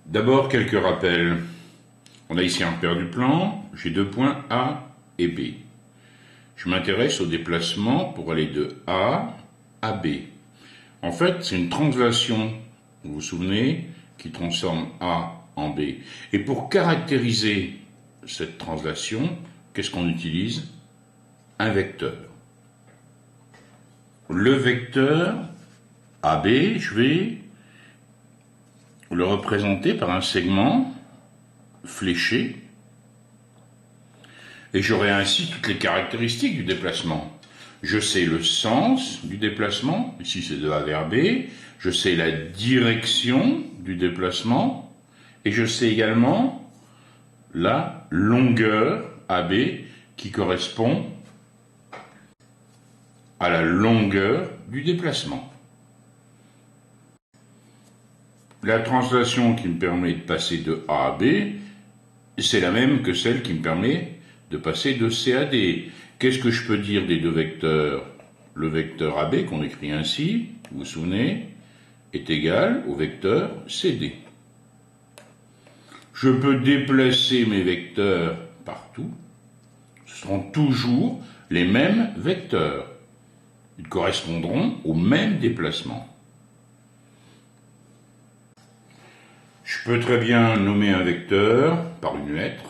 D'abord, quelques rappels. On a ici un repère du plan, j'ai deux points A et B. Je m'intéresse au déplacement pour aller de A à B. En fait, c'est une translation, vous vous souvenez, qui transforme A en B. Et pour caractériser cette translation, qu'est-ce qu'on utilise? Un vecteur. Le vecteur AB, je vais le représenter par un segment fléché, et j'aurai ainsi toutes les caractéristiques du déplacement. Je sais le sens du déplacement, ici c'est de A vers B, je sais la direction du déplacement, et je sais également la longueur AB qui correspond à la longueur du déplacement. La translation qui me permet de passer de A à B, c'est la même que celle qui me permet de passer de C à D. Qu'est-ce que je peux dire des deux vecteurs? Le vecteur AB, qu'on écrit ainsi, vous vous souvenez, est égal au vecteur CD. Je peux déplacer mes vecteurs partout. Ce seront toujours les mêmes vecteurs. Ils correspondront au même déplacement. Je peux très bien nommer un vecteur par une lettre.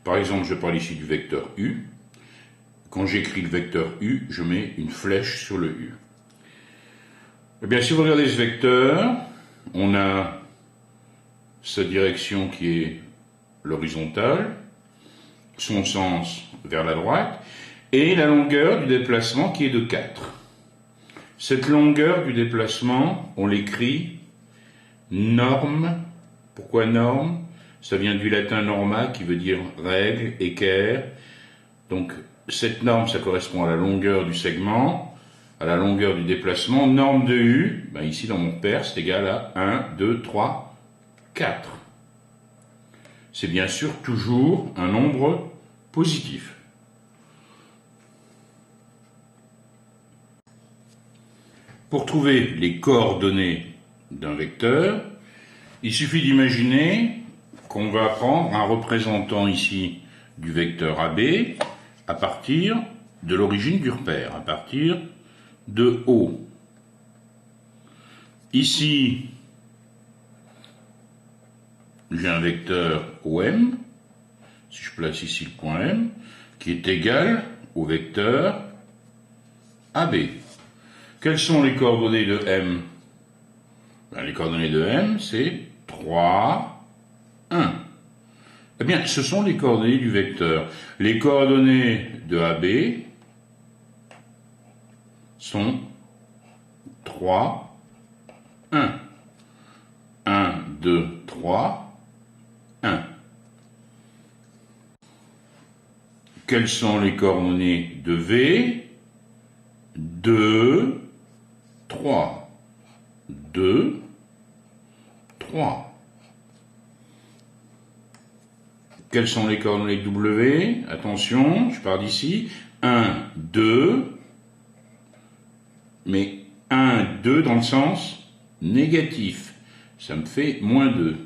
Par exemple, je parle ici du vecteur U. Quand j'écris le vecteur U, je mets une flèche sur le U. Eh bien, si vous regardez ce vecteur, on a sa direction qui est l'horizontale, son sens vers la droite, et la longueur du déplacement qui est de 4. Cette longueur du déplacement, on l'écrit norme. Pourquoi norme? Ça vient du latin norma qui veut dire règle, équerre. Donc cette norme, ça correspond à la longueur du segment, à la longueur du déplacement. Norme de U, ben ici dans mon repère, c'est égal à 1, 2, 3, 4. C'est bien sûr toujours un nombre positif. Pour trouver les coordonnées d'un vecteur, il suffit d'imaginer qu'on va prendre un représentant ici du vecteur AB à partir de l'origine du repère, à partir de O. Ici, j'ai un vecteur OM, si je place ici le point M, qui est égal au vecteur AB. Quelles sont les coordonnées de M? Ben, les coordonnées de M, c'est 3, 1. Eh bien, ce sont les coordonnées du vecteur. Les coordonnées de AB sont 3, 1. 1, 2, 3, 1. Quelles sont les coordonnées de V? 2, 3. 2, 3. Quelles sont les coordonnées de W? Attention, je pars d'ici. 1, 2, mais 1, 2 dans le sens négatif. Ça me fait moins 2.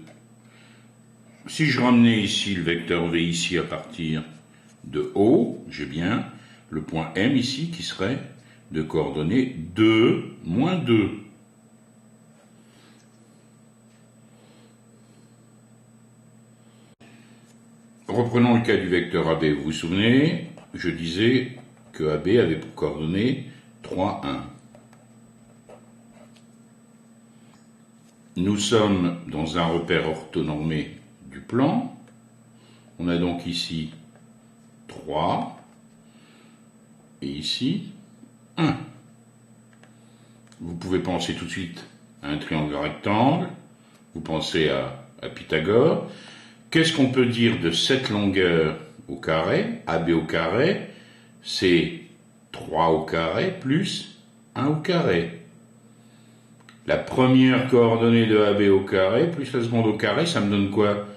Si je ramenais ici le vecteur V ici à partir de O, j'ai bien le point M ici qui serait de coordonnées 2, moins 2. Reprenons le cas du vecteur AB. Vous vous souvenez, je disais que AB avait pour coordonnées 3, 1. Nous sommes dans un repère orthonormé du plan. On a donc ici 3 et ici 1. Vous pouvez penser tout de suite à un triangle rectangle. Vous pensez à Pythagore. Qu'est-ce qu'on peut dire de cette longueur au carré, AB au carré? C'est 3 au carré plus 1 au carré. La première coordonnée de AB au carré plus la seconde au carré, ça me donne quoi?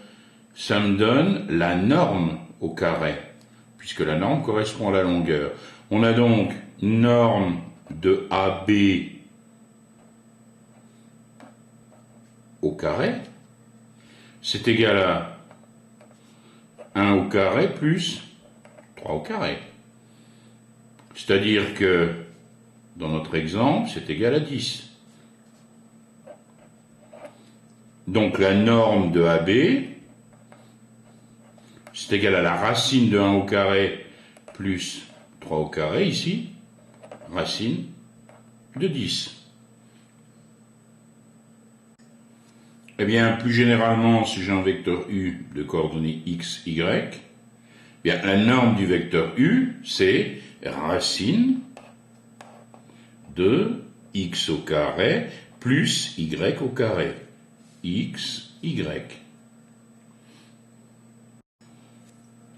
Ça me donne la norme au carré, puisque la norme correspond à la longueur. On a donc norme de AB au carré c'est égal à 1 au carré plus 3 au carré. C'est-à-dire que, dans notre exemple, c'est égal à 10. Donc la norme de AB, c'est égal à la racine de 1 au carré plus 3 au carré, ici, racine de 10. Eh bien, plus généralement, si j'ai un vecteur U de coordonnées x, y, bien, la norme du vecteur U, c'est racine de x au carré plus y au carré. X, y.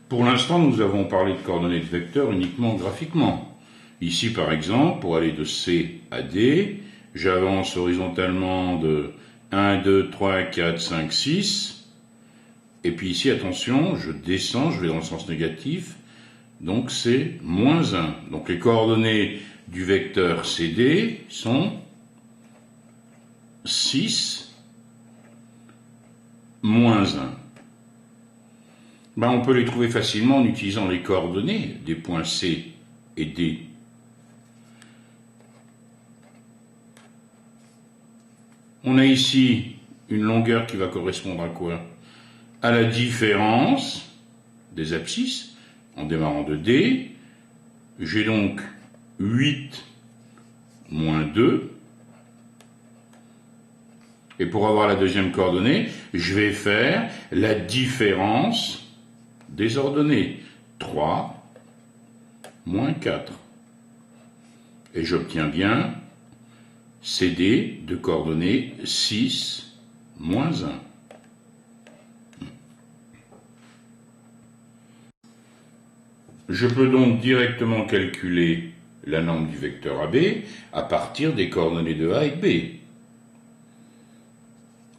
Pour l'instant, nous avons parlé de coordonnées de vecteurs uniquement graphiquement. Ici, par exemple, pour aller de C à D, j'avance horizontalement de 1, 2, 3, 4, 5, 6. Et puis ici, attention, je descends, je vais dans le sens négatif. Donc c'est moins 1. Donc les coordonnées du vecteur CD sont 6, moins 1. Ben, on peut les trouver facilement en utilisant les coordonnées des points C et D. On a ici une longueur qui va correspondre à quoi? À la différence des abscisses, en démarrant de D. J'ai donc 8 moins 2. Et pour avoir la deuxième coordonnée, je vais faire la différence des ordonnées. 3 moins 4. Et j'obtiens bien CD de coordonnées 6 moins 1. Je peux donc directement calculer la norme du vecteur AB à partir des coordonnées de A et de B.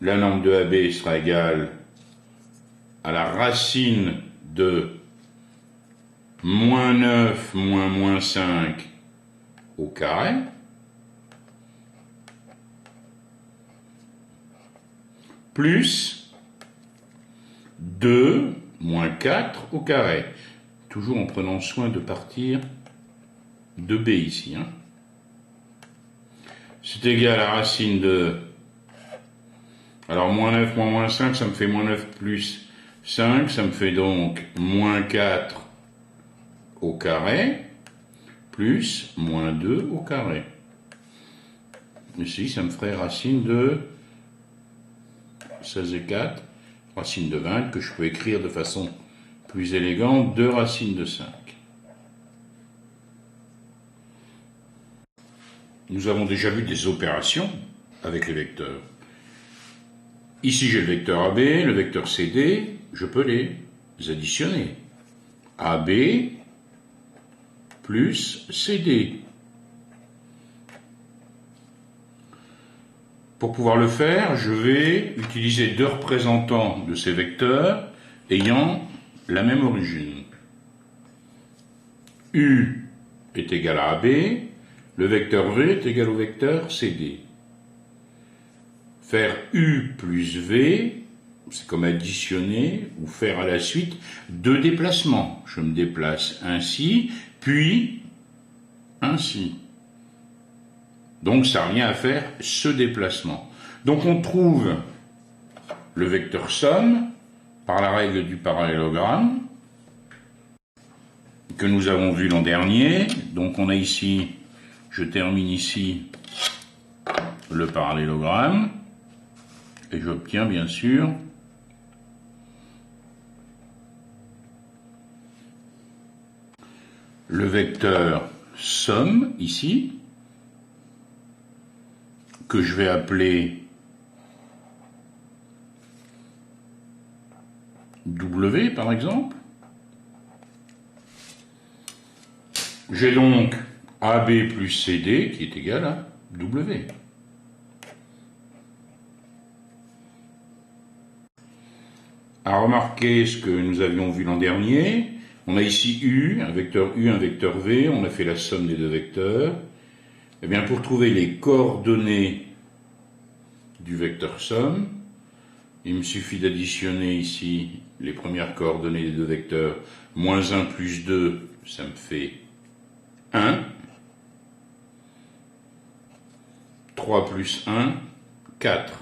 La norme de AB sera égale à la racine de moins 9 moins 5 au carré, plus 2 moins 4 au carré. Toujours en prenant soin de partir de B ici. C'est égal à la racine de... Alors, moins 9 moins 5, ça me fait moins 9 plus 5, ça me fait donc moins 4 au carré, plus moins 2 au carré. Ici, ça me ferait racine de 16 et 4, racine de 20, que je peux écrire de façon plus élégante, 2 racines de 5. Nous avons déjà vu des opérations avec les vecteurs. Ici, j'ai le vecteur AB, le vecteur CD, je peux les additionner. AB plus CD. Pour pouvoir le faire, je vais utiliser deux représentants de ces vecteurs ayant la même origine. U est égal à AB, le vecteur V est égal au vecteur CD. Faire U plus V, c'est comme additionner ou faire à la suite deux déplacements. Je me déplace ainsi, puis ainsi. Donc ça n'a rien à faire ce déplacement. Donc on trouve le vecteur somme par la règle du parallélogramme que nous avons vu l'an dernier. Donc on a ici, je termine ici le parallélogramme et j'obtiens bien sûr le vecteur somme ici que je vais appeler W par exemple. J'ai donc AB plus CD qui est égal à W. À remarquer ce que nous avions vu l'an dernier, on a ici U, un vecteur V, on a fait la somme des deux vecteurs. Eh bien, pour trouver les coordonnées du vecteur somme, Il me suffit d'additionner ici les premières coordonnées des deux vecteurs. Moins 1 plus 2, ça me fait 1. 3 plus 1, 4.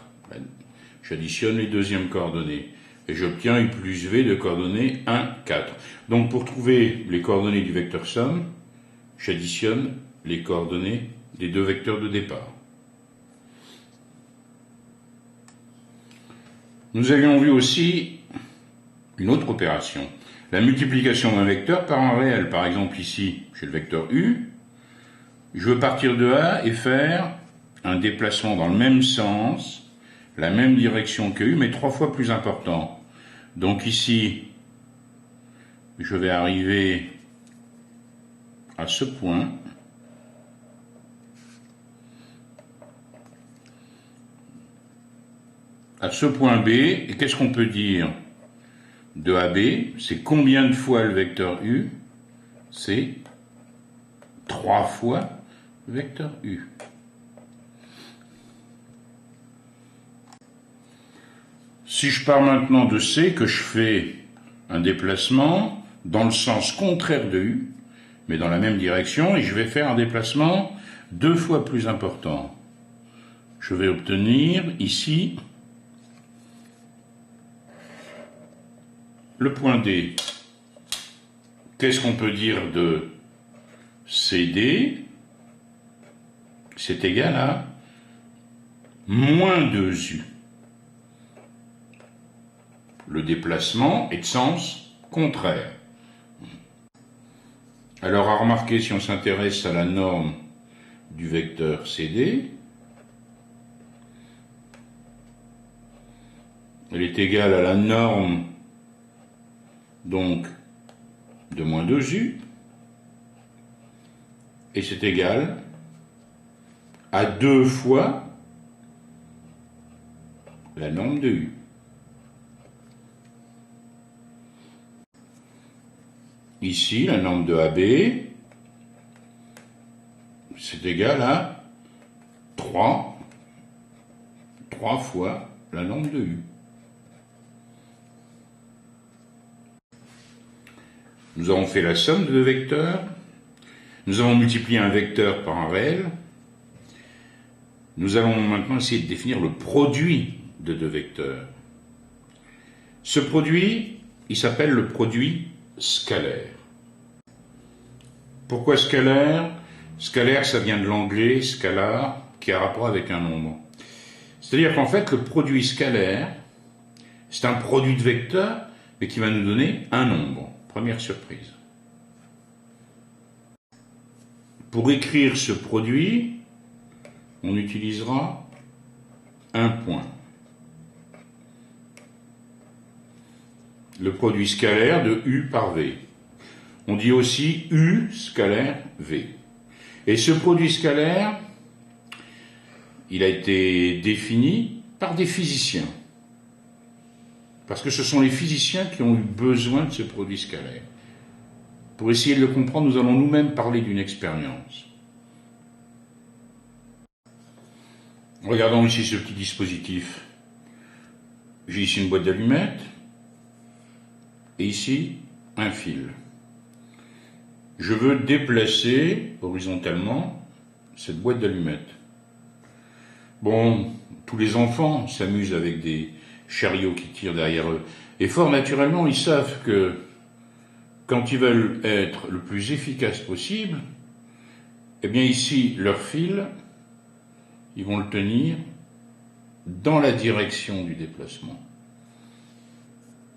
J'additionne les deuxièmes coordonnées. Et j'obtiens U plus V de coordonnées 1, 4. Donc pour trouver les coordonnées du vecteur somme, j'additionne les coordonnées des deux vecteurs de départ. Nous avions vu aussi une autre opération, la multiplication d'un vecteur par un réel. Par exemple ici, j'ai le vecteur U, je veux partir de A et faire un déplacement dans le même sens, la même direction que U, mais 3 fois plus important. Donc ici, je vais arriver à ce point. À ce point B, et qu'est-ce qu'on peut dire de AB? C'est combien de fois le vecteur U? C'est 3 fois le vecteur U. Si je pars maintenant de C, que je fais un déplacement dans le sens contraire de U, mais dans la même direction, et je vais faire un déplacement 2 fois plus important, je vais obtenir ici le point D. Qu'est-ce qu'on peut dire de CD? C'est égal à moins 2U. Le déplacement est de sens contraire. Alors à remarquer, si on s'intéresse à la norme du vecteur CD, elle est égale à la norme donc de moins 2U, et c'est égal à 2 fois la norme de U. Ici, la norme de AB, c'est égal à 3 fois la norme de U. Nous avons fait la somme de deux vecteurs. Nous avons multiplié un vecteur par un réel. Nous allons maintenant essayer de définir le produit de deux vecteurs. Ce produit, il s'appelle le produit scalaire. Pourquoi scalaire? Scalaire, ça vient de l'anglais scalar, qui a rapport avec un nombre. C'est-à-dire qu'en fait, le produit scalaire, c'est un produit de vecteurs, mais qui va nous donner un nombre. Première surprise. Pour écrire ce produit, on utilisera un point. Le produit scalaire de U par V. On dit aussi U scalaire V. Et ce produit scalaire, il a été défini par des physiciens. Parce que ce sont les physiciens qui ont eu besoin de ce produit scalaire. Pour essayer de le comprendre, nous allons nous-mêmes parler d'une expérience. Regardons ici ce petit dispositif. J'ai ici une boîte d'allumettes et ici un fil. Je veux déplacer horizontalement cette boîte d'allumettes. Bon, tous les enfants s'amusent avec des chariots qui tirent derrière eux. Et fort naturellement, ils savent que quand ils veulent être le plus efficace possible, eh bien ici, leur fil, ils vont le tenir dans la direction du déplacement.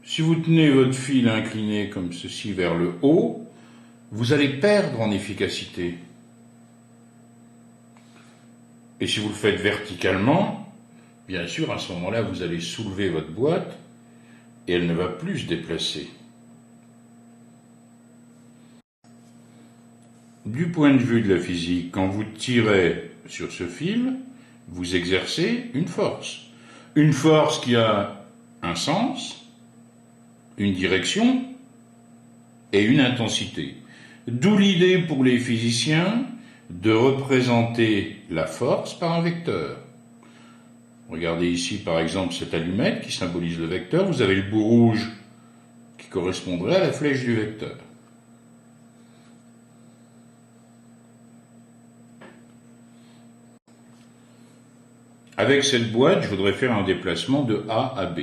Si vous tenez votre fil incliné comme ceci vers le haut, vous allez perdre en efficacité. Et si vous le faites verticalement, bien sûr, à ce moment-là, vous allez soulever votre boîte et elle ne va plus se déplacer. Du point de vue de la physique, quand vous tirez sur ce fil, vous exercez une force. Une force qui a un sens, une direction et une intensité. D'où l'idée pour les physiciens de représenter la force par un vecteur. Regardez ici par exemple cette allumette qui symbolise le vecteur. Vous avez le bout rouge qui correspondrait à la flèche du vecteur. Avec cette boîte, je voudrais faire un déplacement de A à B.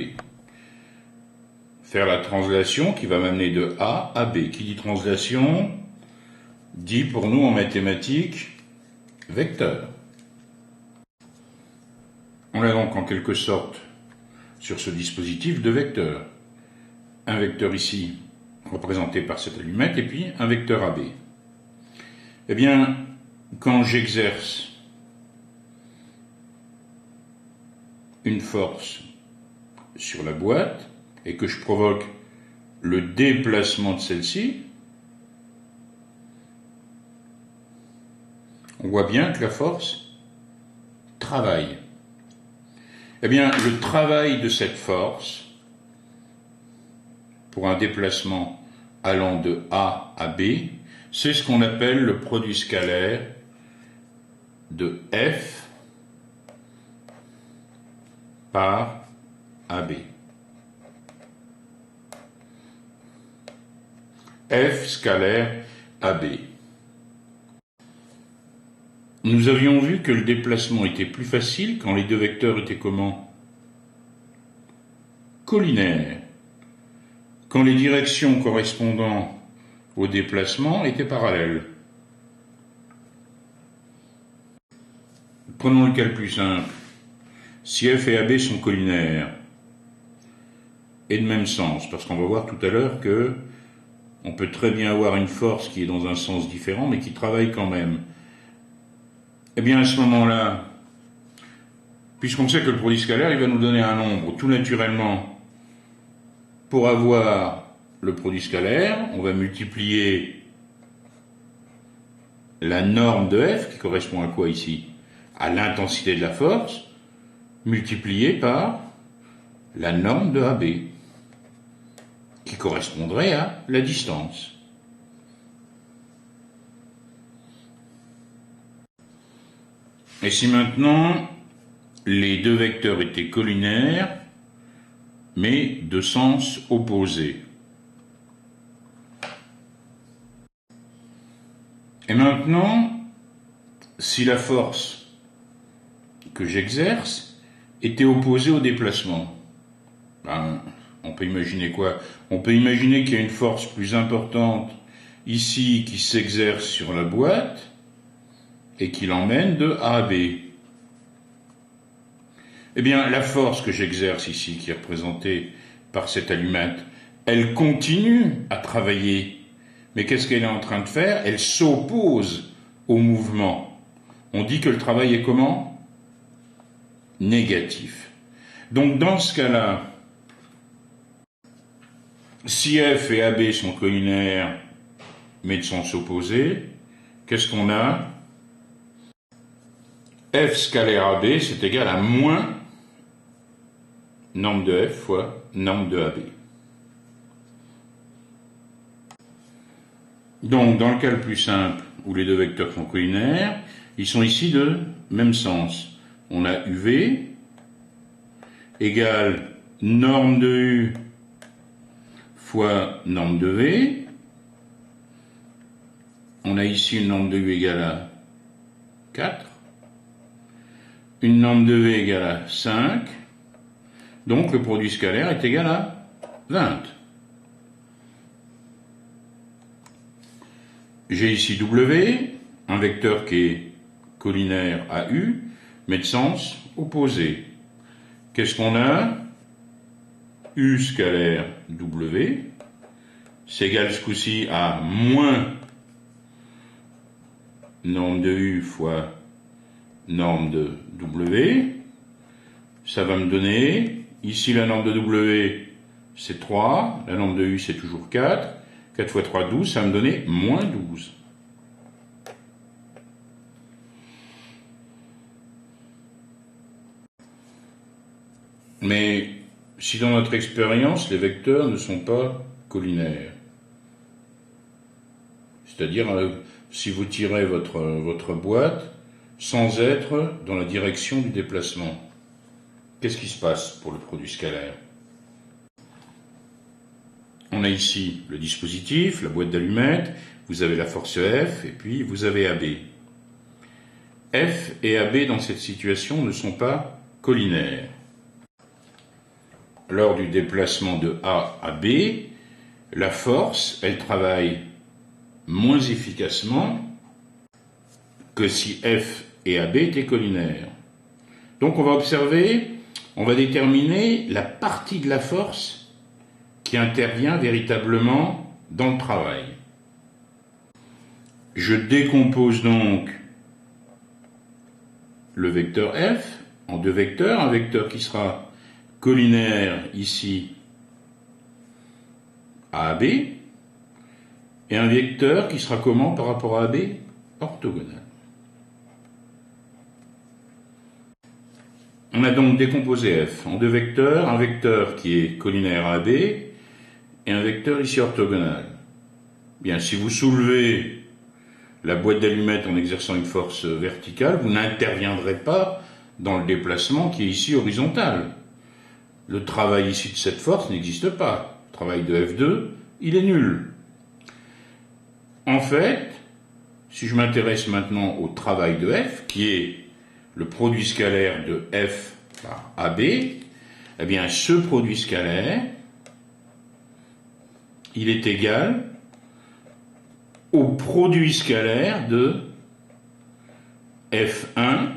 Faire la translation qui va m'amener de A à B. Qui dit translation, dit pour nous en mathématiques vecteur. On a donc en quelque sorte sur ce dispositif deux vecteurs. Un vecteur ici représenté par cette allumette et puis un vecteur AB. Eh bien, quand j'exerce une force sur la boîte et que je provoque le déplacement de celle-ci, on voit bien que la force travaille. Eh bien, le travail de cette force, pour un déplacement allant de A à B, c'est ce qu'on appelle le produit scalaire de F par AB. F scalaire AB. Nous avions vu que le déplacement était plus facile quand les deux vecteurs étaient comment? Collinaires. Quand les directions correspondant au déplacement étaient parallèles. Prenons le cas le plus simple. Si F et AB sont collinaires et de même sens, parce qu'on va voir tout à l'heure que on peut très bien avoir une force qui est dans un sens différent mais qui travaille quand même. Eh bien à ce moment-là, puisqu'on sait que le produit scalaire il va nous donner un nombre, tout naturellement, pour avoir le produit scalaire, on va multiplier la norme de F, qui correspond à quoi ici? À l'intensité de la force, multiplié par la norme de AB, qui correspondrait à la distance. Et si maintenant les deux vecteurs étaient collinaires, mais de sens opposé. Et maintenant, si la force que j'exerce était opposée au déplacement, on peut imaginer quoi? On peut imaginer qu'il y a une force plus importante ici qui s'exerce sur la boîte et qui l'emmène de A à B. Eh bien, la force que j'exerce ici, qui est représentée par cette allumette, elle continue à travailler. Mais qu'est-ce qu'elle est en train de faire? Elle s'oppose au mouvement. On dit que le travail est comment? Négatif. Donc, dans ce cas-là, si F et AB sont collinaires, mais de sens opposé, qu'est-ce qu'on a? F scalaire AB, c'est égal à moins norme de F fois norme de AB. Donc, dans le cas le plus simple, où les deux vecteurs sont collinaires, ils sont ici de même sens. On a UV égale norme de U fois norme de V. On a ici une norme de U égale à 4. Une norme de V égale à 5. Donc, le produit scalaire est égal à 20. J'ai ici W, un vecteur qui est collinaire à U, mais de sens opposé. Qu'est-ce qu'on a? U scalaire W, c'est égal ce coup-ci à moins norme de U fois norme de W. Ça va me donner, ici la norme de W c'est 3, la norme de U c'est toujours 4. 4 fois 3, 12, ça va me donner moins 12. Mais si dans notre expérience, les vecteurs ne sont pas collinaires, c'est-à-dire si vous tirez votre boîte sans être dans la direction du déplacement, qu'est-ce qui se passe pour le produit scalaire? On a ici le dispositif, la boîte d'allumettes, vous avez la force F, et puis vous avez AB. F et AB dans cette situation ne sont pas collinaires. Lors du déplacement de A à B, la force, elle travaille moins efficacement que si F et AB étaient collinaires. Donc on va observer, on va déterminer la partie de la force qui intervient véritablement dans le travail. Je décompose donc le vecteur F en deux vecteurs, un vecteur qui sera collinaire ici à AB, et un vecteur qui sera comment par rapport à AB? Orthogonal. On a donc décomposé F en deux vecteurs, un vecteur qui est collinaire à AB et un vecteur ici orthogonal. Bien, si vous soulevez la boîte d'allumettes en exerçant une force verticale, vous n'interviendrez pas dans le déplacement qui est ici horizontal. Le travail ici de cette force n'existe pas. Le travail de F2, il est nul. En fait, si je m'intéresse maintenant au travail de F, qui est le produit scalaire de F par AB, eh bien ce produit scalaire, il est égal au produit scalaire de F1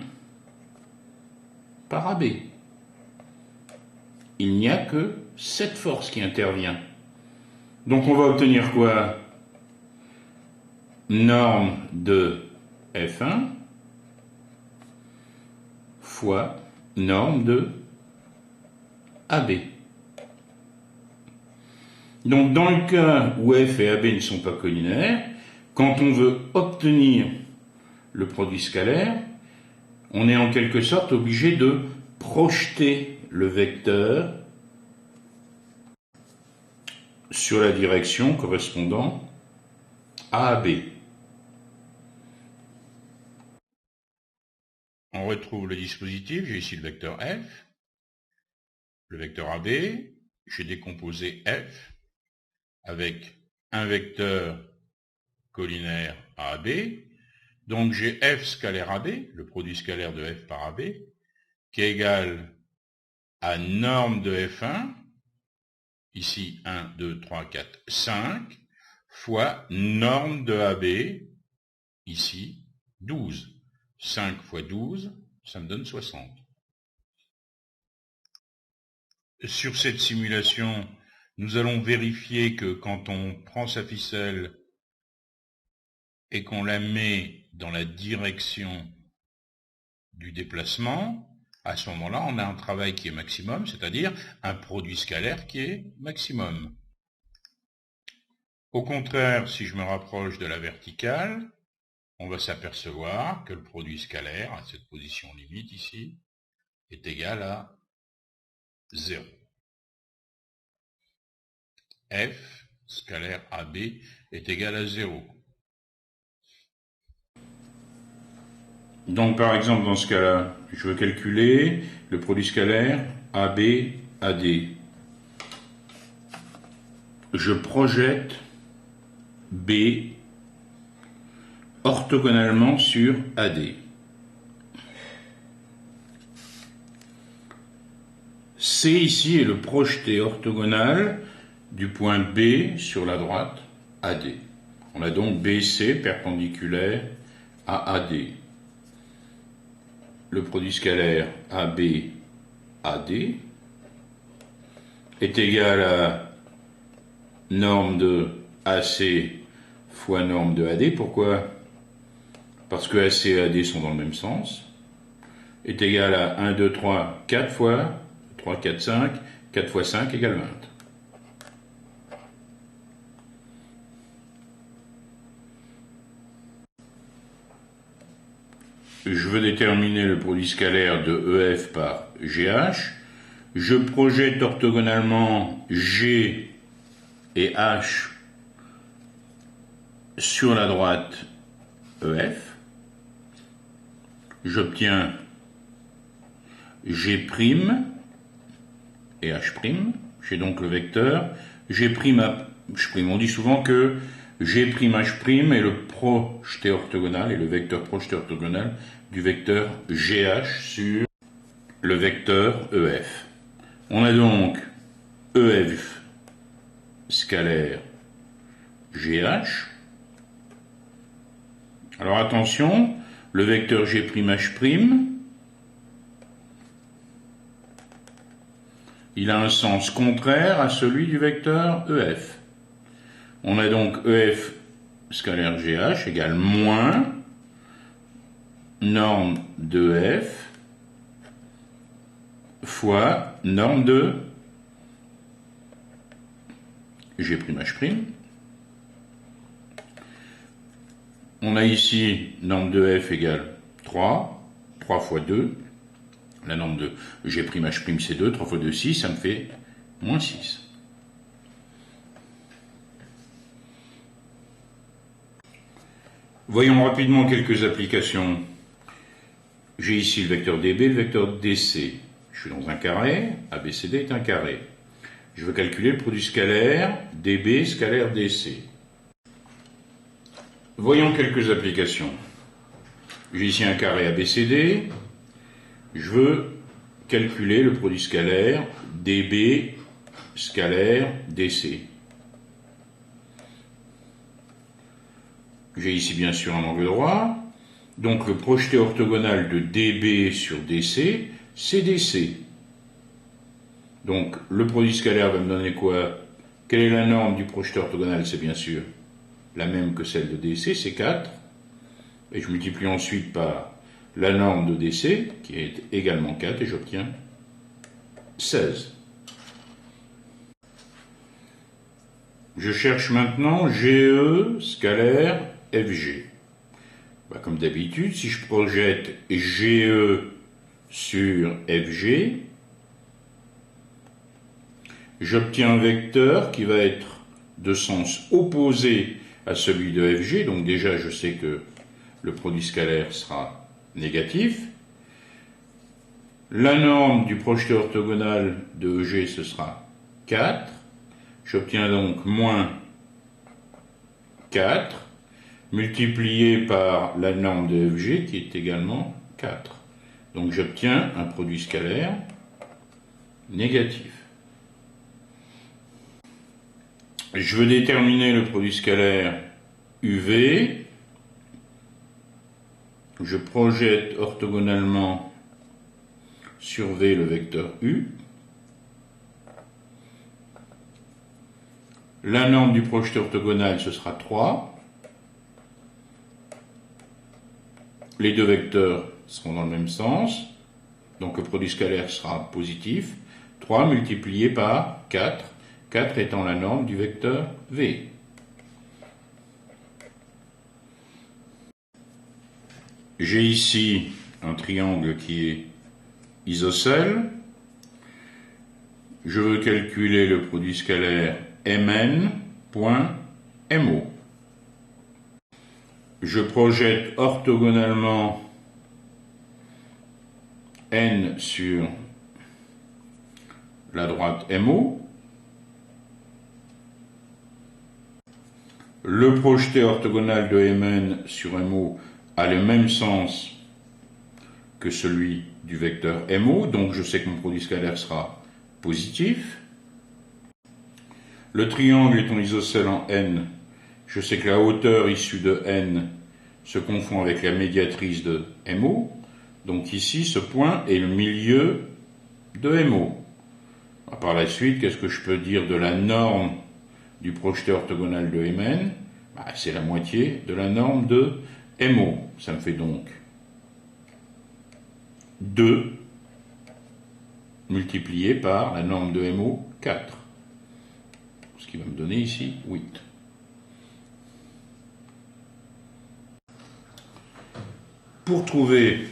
par AB. Il n'y a que cette force qui intervient. Donc on va obtenir quoi? Norme de F1 fois norme de AB. Donc dans le cas où F et AB ne sont pas collinaires, quand on veut obtenir le produit scalaire, on est en quelque sorte obligé de projeter le vecteur sur la direction correspondant à AB. On retrouve le dispositif, j'ai ici le vecteur F, le vecteur AB, j'ai décomposé F avec un vecteur collinaire à AB, donc j'ai F scalaire AB, le produit scalaire de F par AB, qui est égal à norme de F1, ici 1, 2, 3, 4, 5, fois norme de AB, ici 12. 5 fois 12, ça me donne 60. Sur cette simulation, nous allons vérifier que quand on prend sa ficelle et qu'on la met dans la direction du déplacement, à ce moment-là, on a un travail qui est maximum, c'est-à-dire un produit scalaire qui est maximum. Au contraire, si je me rapproche de la verticale, on va s'apercevoir que le produit scalaire, à cette position limite ici, est égal à 0. F scalaire AB est égal à 0. Donc par exemple dans ce cas-là, je veux calculer le produit scalaire AB AD. Je projette B orthogonalement sur AD. C ici est le projeté orthogonal du point B sur la droite AD. On a donc BC perpendiculaire à AD. Le produit scalaire AB AD est égal à norme de AC fois norme de AD. Pourquoi? Parce que AC et AD sont dans le même sens. Est égal à 1, 2, 3, 4 fois 3, 4, 5, 4 fois 5 égale 20. Je veux déterminer le produit scalaire de EF par GH. Je projette orthogonalement G et H sur la droite EF. J'obtiens G' et H'. J'ai donc le vecteur G''H'. On dit souvent que G''H' est le projeté orthogonal, et le vecteur projeté orthogonal du vecteur GH sur le vecteur EF. On a donc EF scalaire GH. Alors attention, le vecteur G''H', il a un sens contraire à celui du vecteur EF. On a donc EF scalaire GH égale moins norme de F fois norme de G''H'. On a ici norme de F égale 3 fois 2. La norme de G''H' c'est 2, 3 fois 2, 6, ça me fait moins 6. Voyons rapidement quelques applications. J'ai ici le vecteur DB, le vecteur DC. Je suis dans un carré, ABCD est un carré. Je veux calculer le produit scalaire DB scalaire DC. Voyons quelques applications. J'ai ici un carré ABCD. Je veux calculer le produit scalaire DB scalaire DC. J'ai ici bien sûr un angle droit. Donc le projeté orthogonal de DB sur DC, c'est DC. Donc le produit scalaire va me donner quoi? Quelle est la norme du projeté orthogonal? C'est bien sûr la même que celle de DC, c'est 4. Et je multiplie ensuite par la norme de DC, qui est également 4, et j'obtiens 16. Je cherche maintenant GE scalaire FG. Comme d'habitude, si je projette GE sur FG, j'obtiens un vecteur qui va être de sens opposé à celui de FG. Donc déjà, je sais que le produit scalaire sera négatif. La norme du projeté orthogonal de EG, ce sera 4. J'obtiens donc moins 4, multiplié par la norme de FG, qui est également 4. Donc j'obtiens un produit scalaire négatif. Je veux déterminer le produit scalaire UV. Je projette orthogonalement sur V le vecteur U. La norme du projeté orthogonal, ce sera 3. Les deux vecteurs seront dans le même sens. Donc le produit scalaire sera positif. 3 multiplié par 4. 4 étant la norme du vecteur V. J'ai ici un triangle qui est isocèle. Je veux calculer le produit scalaire Mn.MO. Je projette orthogonalement N sur la droite MO. Le projeté orthogonal de Mn sur MO a le même sens que celui du vecteur MO, donc je sais que mon produit scalaire sera positif. Le triangle étant isocèle en N, je sais que la hauteur issue de N se confond avec la médiatrice de MO, donc ici ce point est le milieu de MO. Par la suite, qu'est-ce que je peux dire de la norme du projeté orthogonal de Mn? C'est la moitié de la norme de MO. Ça me fait donc 2 multiplié par la norme de MO, 4. Ce qui va me donner ici 8. Pour trouver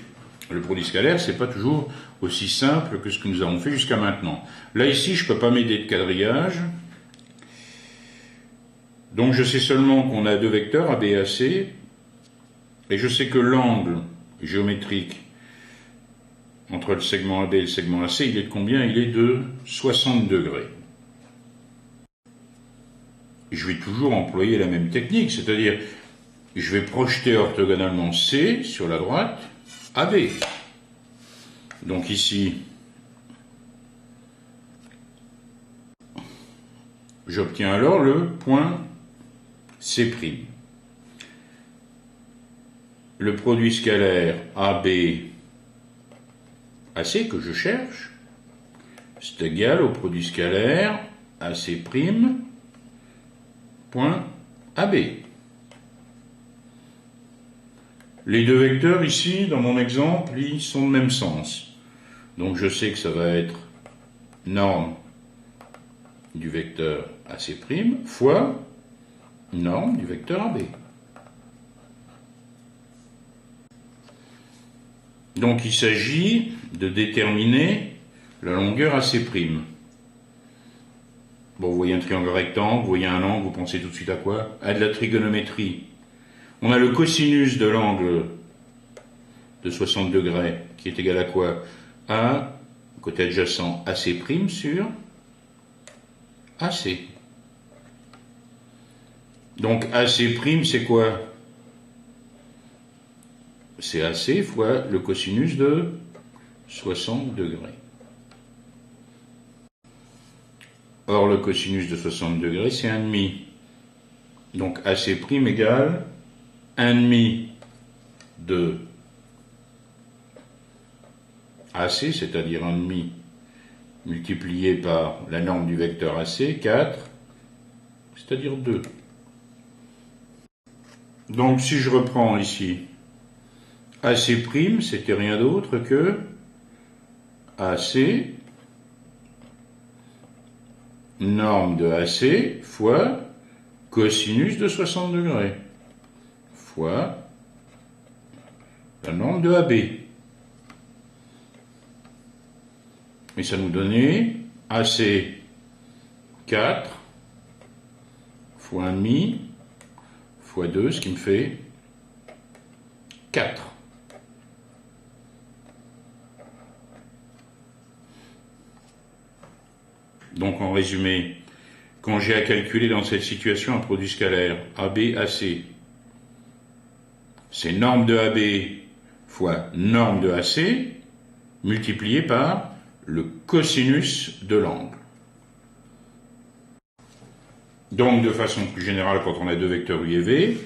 le produit scalaire, ce n'est pas toujours aussi simple que ce que nous avons fait jusqu'à maintenant. Là, ici, je ne peux pas m'aider de quadrillage. Donc, je sais seulement qu'on a deux vecteurs, AB et AC. Et je sais que l'angle géométrique entre le segment AB et le segment AC, il est de combien? Il est de 60 degrés. Je vais toujours employer la même technique, c'est-à-dire je vais projeter orthogonalement C sur la droite AB. Donc ici, j'obtiens alors le point C'. Le produit scalaire AB AC que je cherche, c'est égal au produit scalaire AC' point AB. Les deux vecteurs ici, dans mon exemple, ils sont de même sens. Donc je sais que ça va être norme du vecteur AC' fois norme du vecteur AB. Donc il s'agit de déterminer la longueur AC'. Bon, vous voyez un triangle rectangle, vous voyez un angle, vous pensez tout de suite à quoi? À de la trigonométrie. On a le cosinus de l'angle de 60 degrés qui est égal à quoi? À, côté adjacent, AC' sur AC. Donc AC' c'est quoi? C'est AC fois le cosinus de 60 degrés. Or, le cosinus de 60 degrés, c'est 1,5. Donc AC' égale 1,5 de AC, c'est-à-dire 1,5 multiplié par la norme du vecteur AC, 4, c'est-à-dire 2. Donc si je reprends ici, AC', c'était rien d'autre que AC, norme de AC, fois cosinus de 60 degrés, fois la norme de AB. Et ça nous donnait AC 4 fois 1,5 fois 2, ce qui me fait 4. Donc en résumé, quand j'ai à calculer dans cette situation un produit scalaire AB-AC, c'est norme de AB fois norme de AC multiplié par le cosinus de l'angle. Donc de façon plus générale, quand on a deux vecteurs U et V,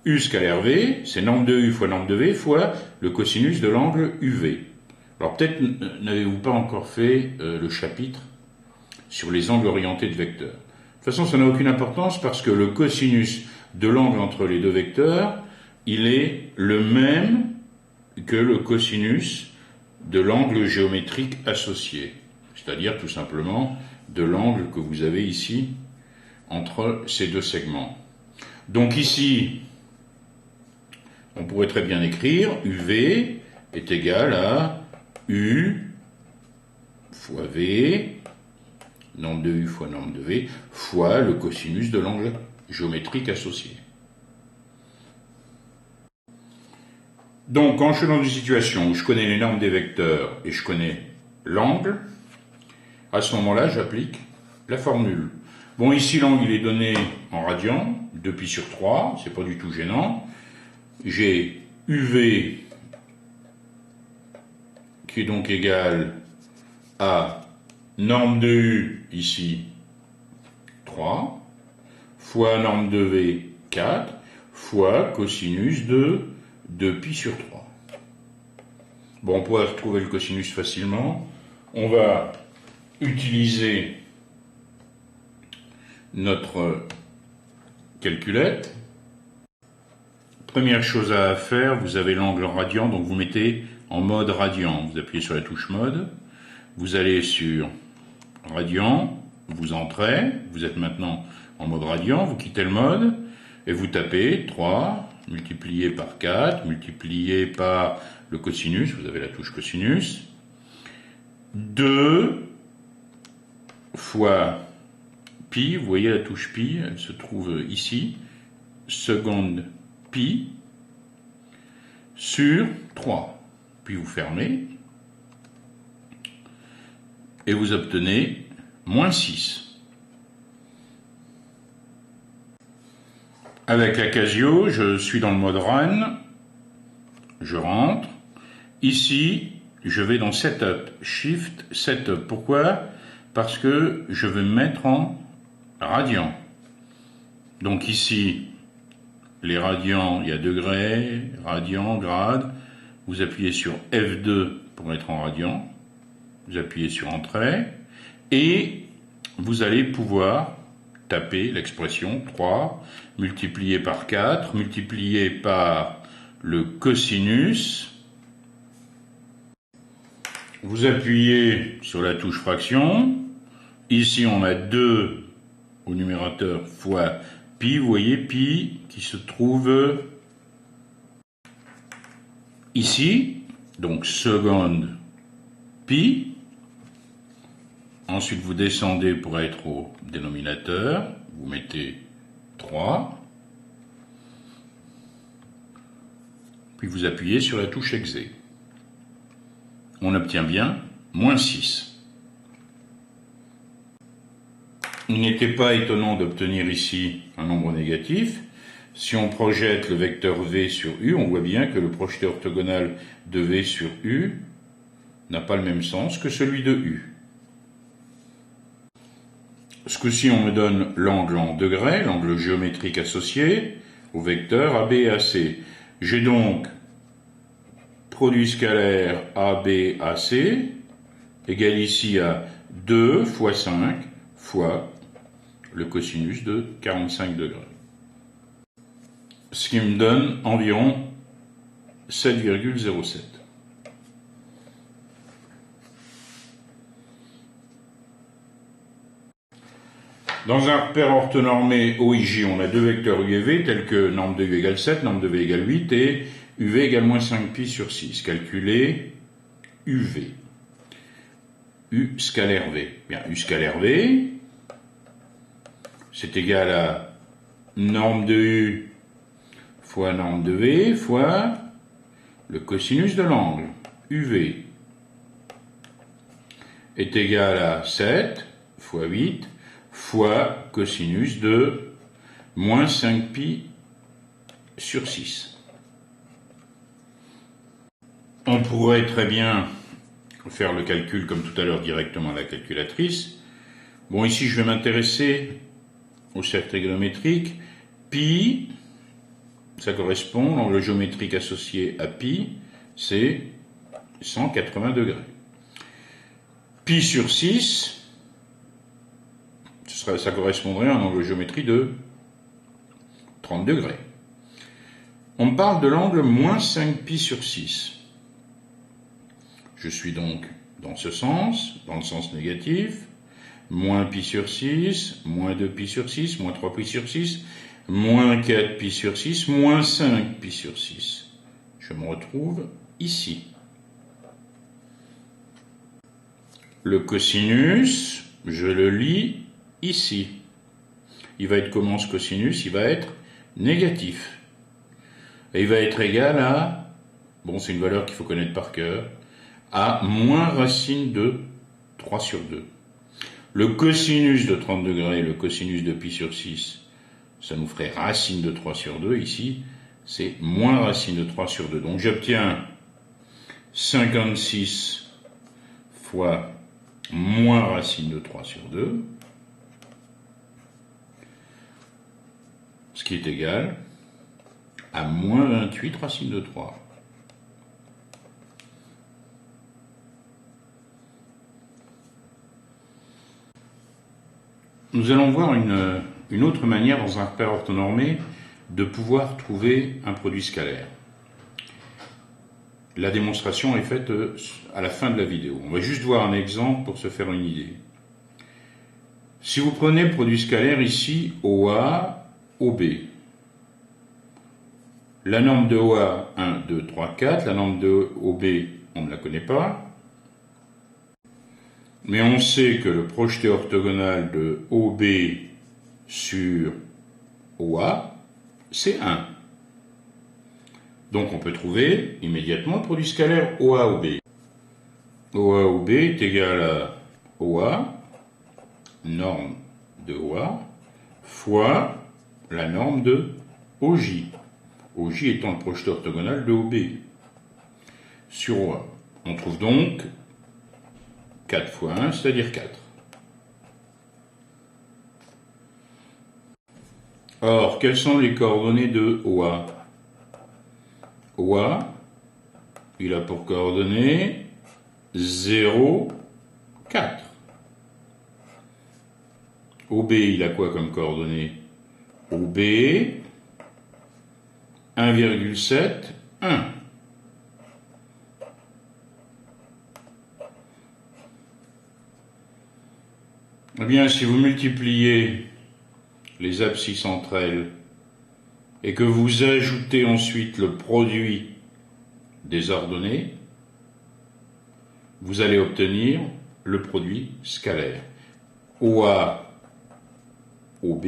U scalaire V, c'est norme de U fois norme de V fois le cosinus de l'angle UV. Alors peut-être n'avez-vous pas encore fait le chapitre sur les angles orientés de vecteurs. De toute façon, ça n'a aucune importance parce que le cosinus de l'angle entre les deux vecteurs, il est le même que le cosinus de l'angle géométrique associé, c'est-à-dire tout simplement de l'angle que vous avez ici entre ces deux segments. Donc ici, on pourrait très bien écrire UV est égal à U fois V, norme de U fois norme de V, fois le cosinus de l'angle géométrique associé. Donc, quand je suis dans une situation où je connais les normes des vecteurs et je connais l'angle, à ce moment-là, j'applique la formule. Bon, ici, l'angle, il est donné en radians, 2π sur 3, c'est pas du tout gênant. J'ai UV qui est donc égal à norme de U, ici, 3, fois norme de V, 4, fois cosinus de 2π sur 3. Bon, on pourrait retrouver le cosinus facilement. On va utiliser notre calculette. Première chose à faire, vous avez l'angle en radian, donc vous mettez en mode radian. Vous appuyez sur la touche mode, vous allez sur radian, vous entrez, vous êtes maintenant en mode radian, vous quittez le mode et vous tapez 3 multiplié par 4, multiplié par le cosinus, vous avez la touche cosinus, 2 fois pi, vous voyez la touche pi, elle se trouve ici, seconde pi, sur 3. Puis vous fermez, et vous obtenez moins 6. Avec la Casio, je suis dans le mode Run, je rentre. Ici, je vais dans Setup, Shift, Setup. Pourquoi? Parce que je vais me mettre en radian. Donc ici, les radians, il y a degrés, radians, grades. Vous appuyez sur F2 pour être en radian. Vous appuyez sur Entrée. Et vous allez pouvoir taper l'expression 3 multiplié par 4, multiplié par le cosinus. Vous appuyez sur la touche fraction. Ici, on a 2 au numérateur fois pi. Vous voyez pi qui se trouve ici. Donc, seconde pi. Ensuite, vous descendez pour être au dénominateur. Vous mettez 3. Puis vous appuyez sur la touche exé. On obtient bien moins 6. Il n'était pas étonnant d'obtenir ici un nombre négatif. Si on projette le vecteur V sur U, on voit bien que le projeté orthogonal de V sur U n'a pas le même sens que celui de U. Ce coup-ci, on me donne l'angle en degrés, l'angle géométrique associé au vecteur AB et AC. J'ai donc produit scalaire AB, AC, égale ici à 2 fois 5 fois le cosinus de 45 degrés. Ce qui me donne environ 7,07. Dans un repère orthonormé OIJ, on a deux vecteurs U et V, tels que norme de U égale 7, norme de V égale 8 et UV égale moins 5 pi sur 6. Calculez UV. U scalaire V. Bien, U scalaire V, c'est égal à norme de U fois norme de V fois le cosinus de l'angle. UV est égal à 7 fois 8 fois cosinus de moins 5 pi sur 6. On pourrait très bien faire le calcul comme tout à l'heure directement à la calculatrice. Bon, ici je vais m'intéresser au cercle trigonométrique. Pi, ça correspond, l'angle géométrique associé à pi, c'est 180 degrés. Pi sur 6, ça correspondrait à un angle géométrique de 30 degrés. On parle de l'angle moins 5 pi sur 6. Je suis donc dans ce sens, dans le sens négatif, moins pi sur 6, moins 2 pi sur 6, moins 3 pi sur 6, moins 4 pi sur 6, moins 5 pi sur 6. Je me retrouve ici. Le cosinus, je le lis ici. Il va être comment ce cosinus? Il va être négatif. Et il va être égal à, bon c'est une valeur qu'il faut connaître par cœur, à moins racine de 3 sur 2. Le cosinus de 30 degrés, le cosinus de pi sur 6, ça nous ferait racine de 3 sur 2. Ici, c'est moins racine de 3 sur 2. Donc j'obtiens 56 fois moins racine de 3 sur 2, ce qui est égal à moins 28 racine de 3. Nous allons voir une autre manière dans un repère orthonormé de pouvoir trouver un produit scalaire. La démonstration est faite à la fin de la vidéo. On va juste voir un exemple pour se faire une idée. Si vous prenez le produit scalaire ici, OA, OB, la norme de OA, 1, 2, 3, 4, la norme de OB, on ne la connaît pas. Mais on sait que le projeté orthogonal de OB sur OA, c'est 1. Donc on peut trouver immédiatement le produit scalaire OA-OB. OA-OB est égal à OA, norme de OA, fois la norme de OJ. OJ étant le projeté orthogonal de OB sur OA. On trouve donc 4 fois 1, c'est-à-dire 4. Or, quelles sont les coordonnées de OA? OA, il a pour coordonnées 0, 4. OB, il a quoi comme coordonnées? OB, 1,7, 1. Eh bien, si vous multipliez les abscisses entre elles et que vous ajoutez ensuite le produit des ordonnées, vous allez obtenir le produit scalaire. OA, OB,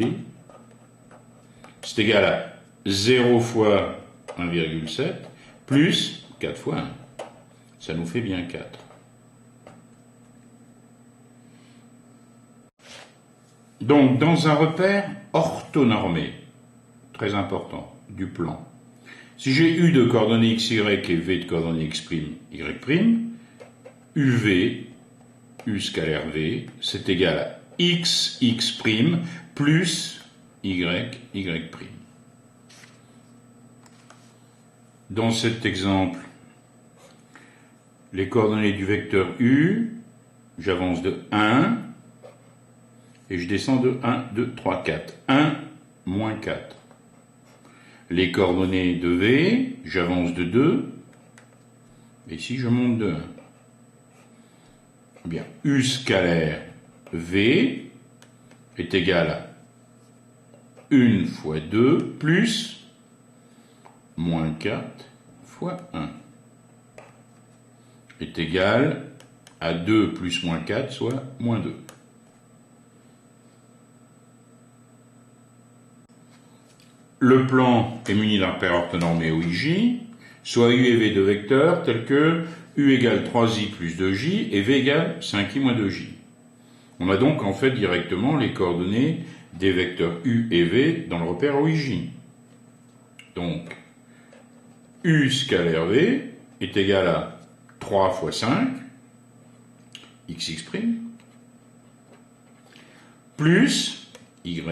c'est égal à 0 fois 1,7 plus 4 fois 1. Ça nous fait bien 4. Donc, dans un repère orthonormé, très important, du plan, si j'ai U de coordonnées XY et V de coordonnées X', Y', UV, U scalaire V, c'est égal à XX' plus Y'. Dans cet exemple, les coordonnées du vecteur U, j'avance de 1 et je descends de 1, 2, 3, 4. 1, moins 4. Les coordonnées de V, j'avance de 2 et ici je monte de 1. Bien, U scalaire V est égal à 1 fois 2 plus moins 4 fois 1 est égal à 2 plus moins 4, soit moins 2. Le plan est muni d'un repère orthonormé OIJ, soit U et V de vecteurs tels que U égale 3i plus 2j et V égale 5i moins 2j. On a donc en fait directement les coordonnées des vecteurs U et V dans le repère OIJ. Donc, U scalaire V est égal à 3 fois 5, XX', plus YY',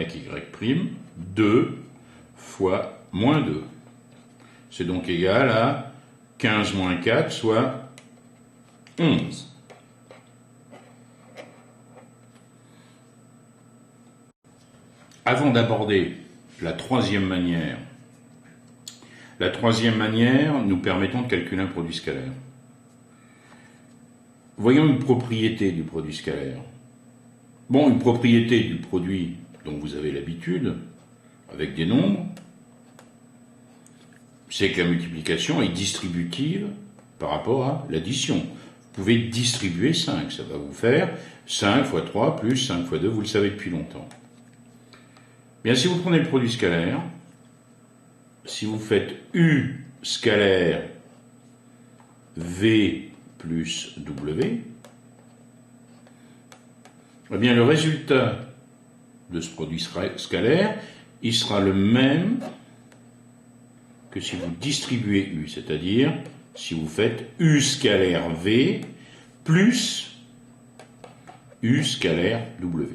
2 fois moins 2. C'est donc égal à 15 moins 4, soit 11. Avant d'aborder la troisième manière nous permettant de calculer un produit scalaire. Voyons une propriété du produit scalaire. Bon, une propriété du produit dont vous avez l'habitude, avec des nombres, c'est que la multiplication est distributive par rapport à l'addition. Vous pouvez distribuer 5, ça va vous faire 5 fois 3 plus 5 fois 2, vous le savez depuis longtemps. Bien, si vous prenez le produit scalaire, si vous faites U scalaire V plus W, eh bien le résultat de ce produit scalaire, il sera le même que si vous distribuez U, c'est-à-dire si vous faites U scalaire V plus U scalaire W.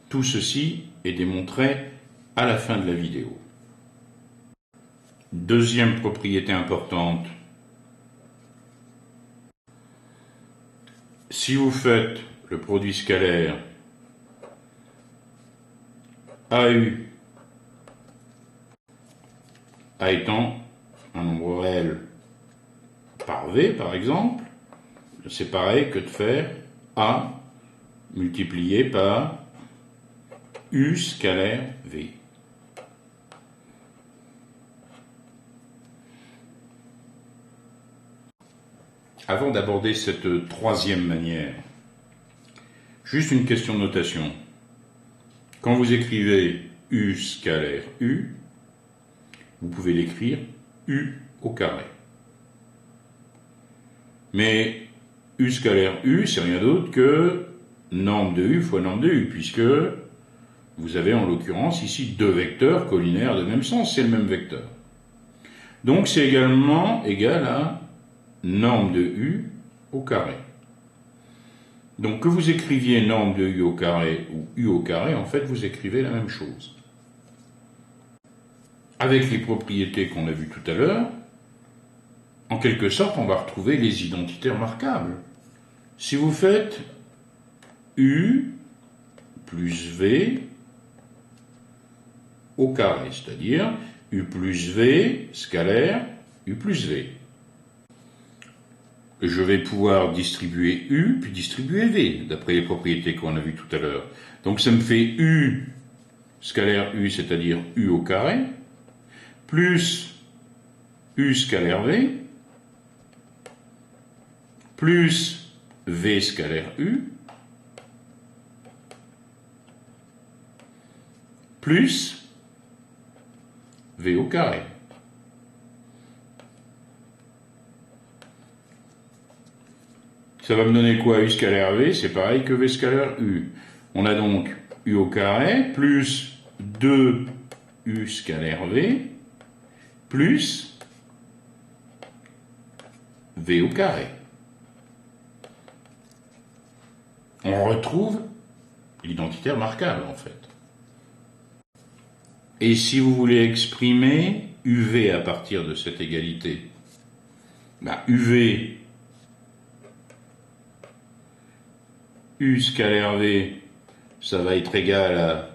Tout ceci est démontré à la fin de la vidéo. Deuxième propriété importante. Si vous faites le produit scalaire AU, A étant un nombre réel par V par exemple, c'est pareil que de faire A multiplié par U scalaire V. Avant d'aborder cette troisième manière, juste une question de notation. Quand vous écrivez U scalaire U, vous pouvez l'écrire U au carré. Mais U scalaire U, c'est rien d'autre que norme de U fois norme de U, puisque vous avez en l'occurrence ici deux vecteurs collinaires de même sens, c'est le même vecteur. Donc c'est également égal à norme de U au carré. Donc que vous écriviez norme de U au carré ou U au carré, en fait vous écrivez la même chose. Avec les propriétés qu'on a vues tout à l'heure, en quelque sorte on va retrouver les identités remarquables. Si vous faites U plus V au carré, c'est-à-dire U plus V scalaire U plus V. Je vais pouvoir distribuer U puis distribuer V, d'après les propriétés qu'on a vues tout à l'heure. Donc ça me fait U scalaire U, c'est-à-dire U au carré, plus U scalaire V, plus V scalaire U, plus V au carré. Ça va me donner quoi? U scalaire V, c'est pareil que V scalaire U. On a donc U au carré plus 2U scalaire V plus V au carré. On retrouve l'identité remarquable en fait. Et si vous voulez exprimer UV à partir de cette égalité, UV U scalaire V, ça va être égal à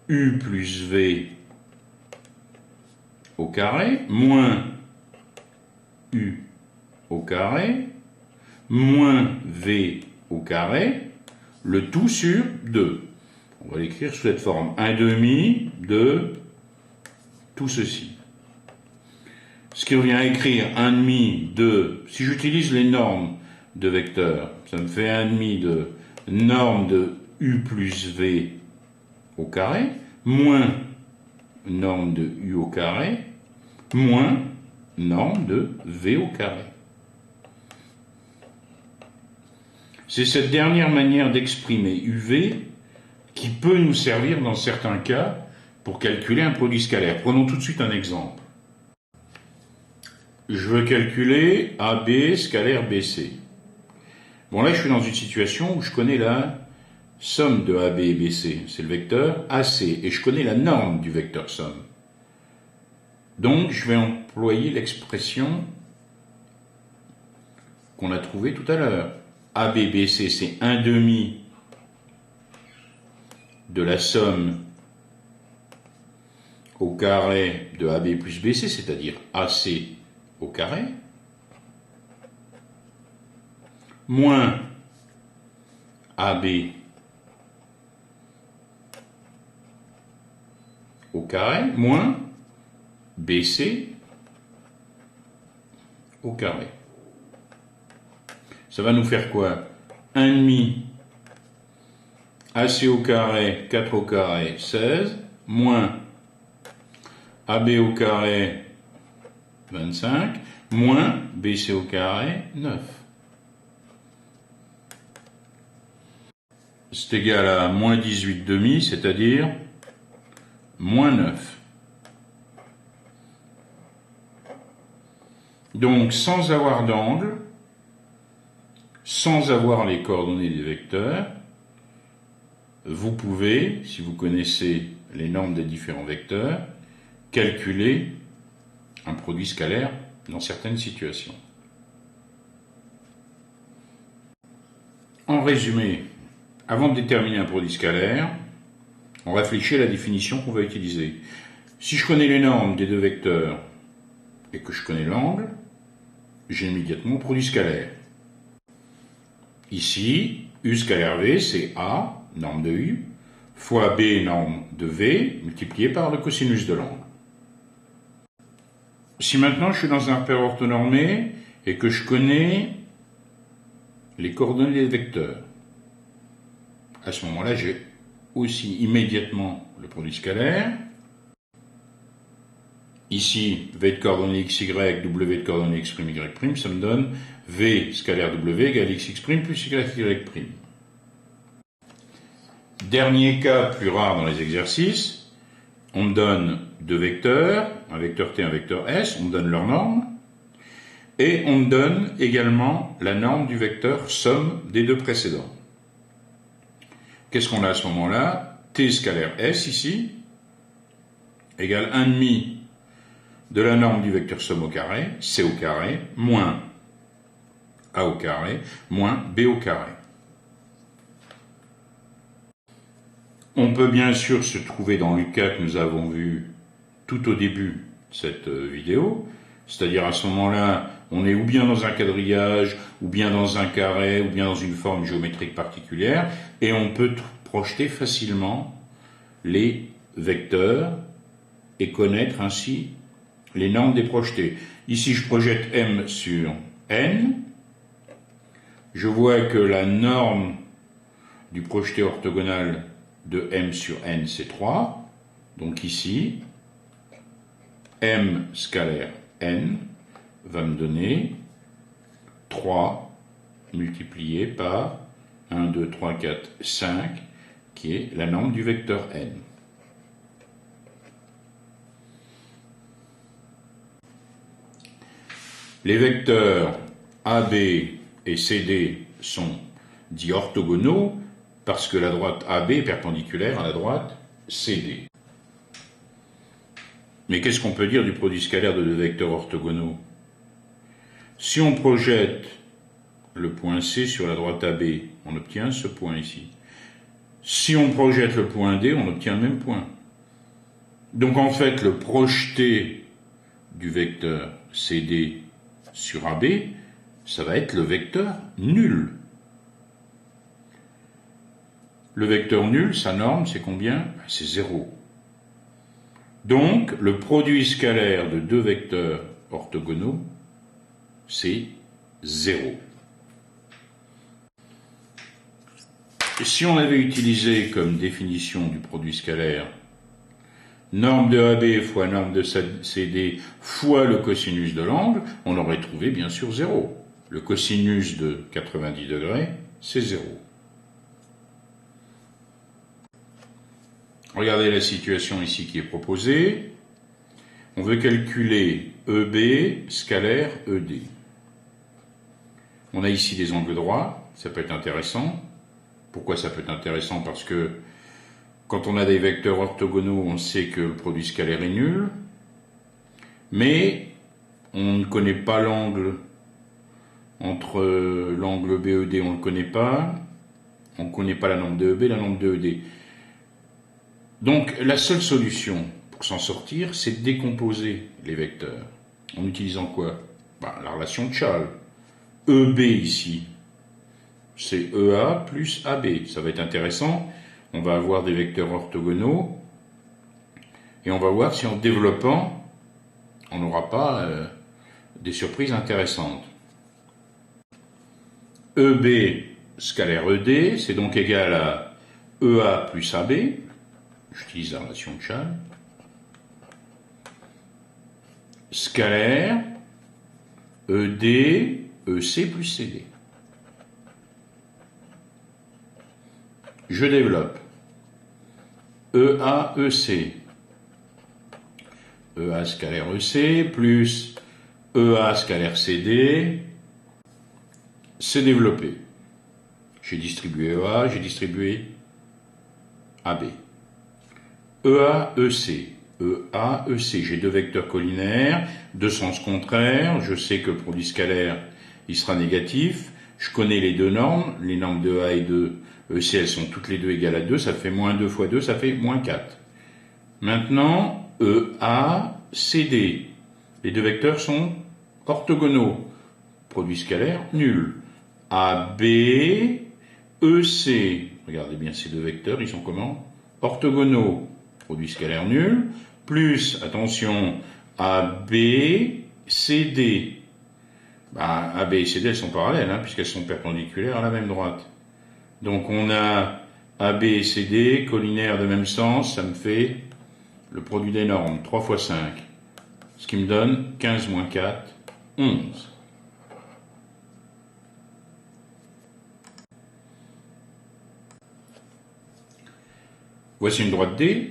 U plus V au carré, moins U au carré, moins V au carré, le tout sur 2. On va l'écrire sous cette forme. 1 demi de tout ceci. Ce qui revient à écrire 1 demi de, si j'utilise les normes de vecteurs, ça me fait 1 demi de norme de U plus V au carré, moins norme de U au carré, moins norme de V au carré. C'est cette dernière manière d'exprimer UV qui peut nous servir dans certains cas pour calculer un produit scalaire. Prenons tout de suite un exemple. Je veux calculer AB scalaire BC. Bon, là, je suis dans une situation où je connais la somme de AB et BC. C'est le vecteur AC. Et je connais la norme du vecteur somme. Donc, je vais employer l'expression qu'on a trouvée tout à l'heure. AB, BC, c'est 1 demi de la somme au carré de AB plus BC, c'est-à-dire AC au carré, moins AB au carré, moins BC au carré. Ça va nous faire quoi? 1 demi AC au carré, 4 au carré, 16, moins AB au carré, 25, moins BC au carré, 9. C'est égal à moins 18 demi, c'est-à-dire moins 9. Donc, sans avoir d'angle, sans avoir les coordonnées des vecteurs, vous pouvez, si vous connaissez les normes des différents vecteurs, calculer un produit scalaire dans certaines situations. En résumé, avant de déterminer un produit scalaire, on réfléchit à la définition qu'on va utiliser. Si je connais les normes des deux vecteurs et que je connais l'angle, j'ai immédiatement mon produit scalaire. Ici, U scalaire V, c'est A, norme de U, fois B, norme de V, multiplié par le cosinus de l'angle. Si maintenant je suis dans un repère orthonormé et que je connais les coordonnées des vecteurs, à ce moment-là, j'ai aussi immédiatement le produit scalaire. ici, V de coordonnées xy, W de coordonnées x', y', ça me donne V scalaire W égale xx' plus y'. Dernier cas plus rare dans les exercices, on me donne deux vecteurs, un vecteur T, un vecteur S, on me donne leur norme, et on me donne également la norme du vecteur somme des deux précédents. Qu'est-ce qu'on a à ce moment-là? T scalaire S ici, égale 1,5 de la norme du vecteur somme au carré, C au carré, moins A au carré, moins B au carré. On peut bien sûr se trouver dans le cas que nous avons vu tout au début de cette vidéo, c'est-à-dire à ce moment-là, on est ou bien dans un quadrillage, ou bien dans un carré, ou bien dans une forme géométrique particulière, et on peut projeter facilement les vecteurs et connaître ainsi les normes des projetés. Ici, je projette M sur N. Je vois que la norme du projeté orthogonal de M sur N, c'est 3. Donc ici, M scalaire N va me donner 3 multiplié par 1, 2, 3, 4, 5, qui est la norme du vecteur N. Les vecteurs AB et CD sont dits orthogonaux parce que la droite AB est perpendiculaire à la droite CD. Mais qu'est-ce qu'on peut dire du produit scalaire de deux vecteurs orthogonaux? Si on projette le point C sur la droite AB, on obtient ce point ici. Si on projette le point D, on obtient le même point. Donc en fait, le projeté du vecteur CD sur AB, ça va être le vecteur nul. Le vecteur nul, sa norme, c'est combien? C'est 0. Donc, le produit scalaire de deux vecteurs orthogonaux, c'est 0. Si on avait utilisé comme définition du produit scalaire norme de AB fois norme de CD fois le cosinus de l'angle, on aurait trouvé bien sûr 0. Le cosinus de 90 degrés, c'est 0. Regardez la situation ici qui est proposée. On veut calculer EB scalaire ED. On a ici des angles droits, ça peut être intéressant. Pourquoi ça peut être intéressant? Parce que quand on a des vecteurs orthogonaux, on sait que le produit scalaire est nul, mais on ne connaît pas l'angle entre l'angle BED, on ne le connaît pas, on ne connaît pas la norme de EB, la norme de ED. Donc la seule solution pour s'en sortir, c'est de décomposer les vecteurs. En utilisant quoi? La relation de Chasles. EB ici, c'est EA plus AB. Ça va être intéressant. On va avoir des vecteurs orthogonaux et on va voir si en développant, on n'aura pas des surprises intéressantes. EB scalaire ED, c'est donc égal à EA plus AB. J'utilise la relation de Chasles. Scalaire ED EC plus CD. Je développe EA EC. EA scalaire EC plus EA scalaire CD. C'est développé. J'ai distribué EA, j'ai distribué AB. EA EC. EA EC. J'ai deux vecteurs collinaires, deux sens contraires. Je sais que le produit scalaire, il sera négatif. Je connais les deux normes. Les normes de EA et de EC, elles sont toutes les deux égales à 2. Ça fait moins 2 fois 2, ça fait moins 4. Maintenant, EA CD. Les deux vecteurs sont orthogonaux. Produit scalaire, nul. AB EC. Regardez bien ces deux vecteurs, ils sont comment? Orthogonaux. Produit scalaire nul. Plus, attention, AB CD. AB et CD, elles sont parallèles, puisqu'elles sont perpendiculaires à la même droite. Donc on a AB et CD, collinaires de même sens, ça me fait le produit des normes, 3 fois 5. ce qui me donne 15 moins 4, 11. Voici une droite D.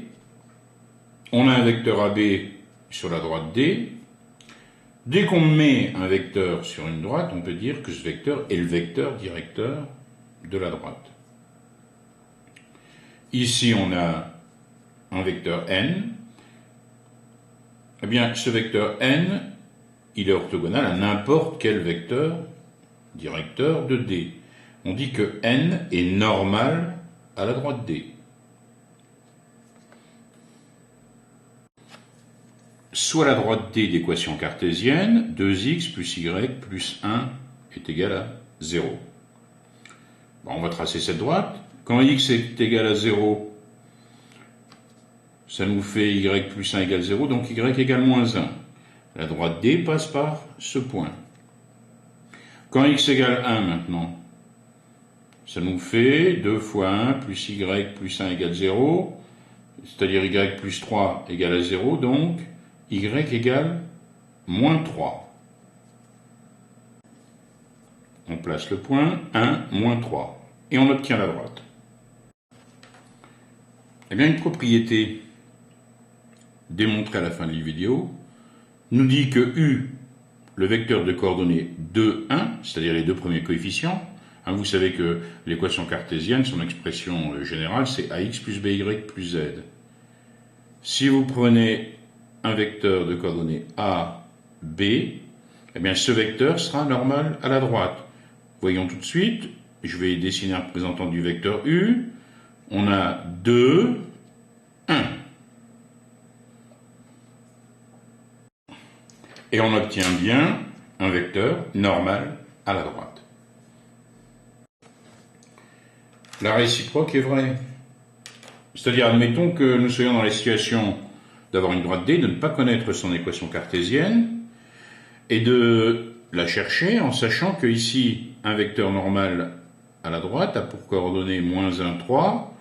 On a un vecteur AB sur la droite D. Dès qu'on met un vecteur sur une droite, on peut dire que ce vecteur est le vecteur directeur de la droite. Ici, on a un vecteur n. Eh bien, ce vecteur n, il est orthogonal à n'importe quel vecteur directeur de D. On dit que n est normal à la droite D. Soit la droite D d'équation cartésienne, 2x plus y plus 1 est égal à 0. Bon, on va tracer cette droite. Quand x est égal à 0, ça nous fait y plus 1 égale 0, donc y égale moins 1. La droite D passe par ce point. Quand x égale 1 maintenant, ça nous fait 2 fois 1 plus y plus 1 égale 0, c'est-à-dire y plus 3 égale à 0, donc y égale moins 3. On place le point, 1, moins 3. Et on obtient la droite. Eh bien, une propriété démontrée à la fin de la vidéo nous dit que U, le vecteur de coordonnées 2, 1, c'est-à-dire les deux premiers coefficients, vous savez que l'équation cartésienne, son expression générale, c'est ax plus by plus z. Si vous prenez un vecteur de coordonnées A, B, eh bien ce vecteur sera normal à la droite. Voyons tout de suite, je vais dessiner un représentant du vecteur U. On a 2, 1. Et on obtient bien un vecteur normal à la droite. La réciproque est vraie. C'est-à-dire, admettons que nous soyons dans la situation d'avoir une droite D, de ne pas connaître son équation cartésienne, et de la chercher en sachant que ici, un vecteur normal à la droite a pour coordonnées moins 1, 3,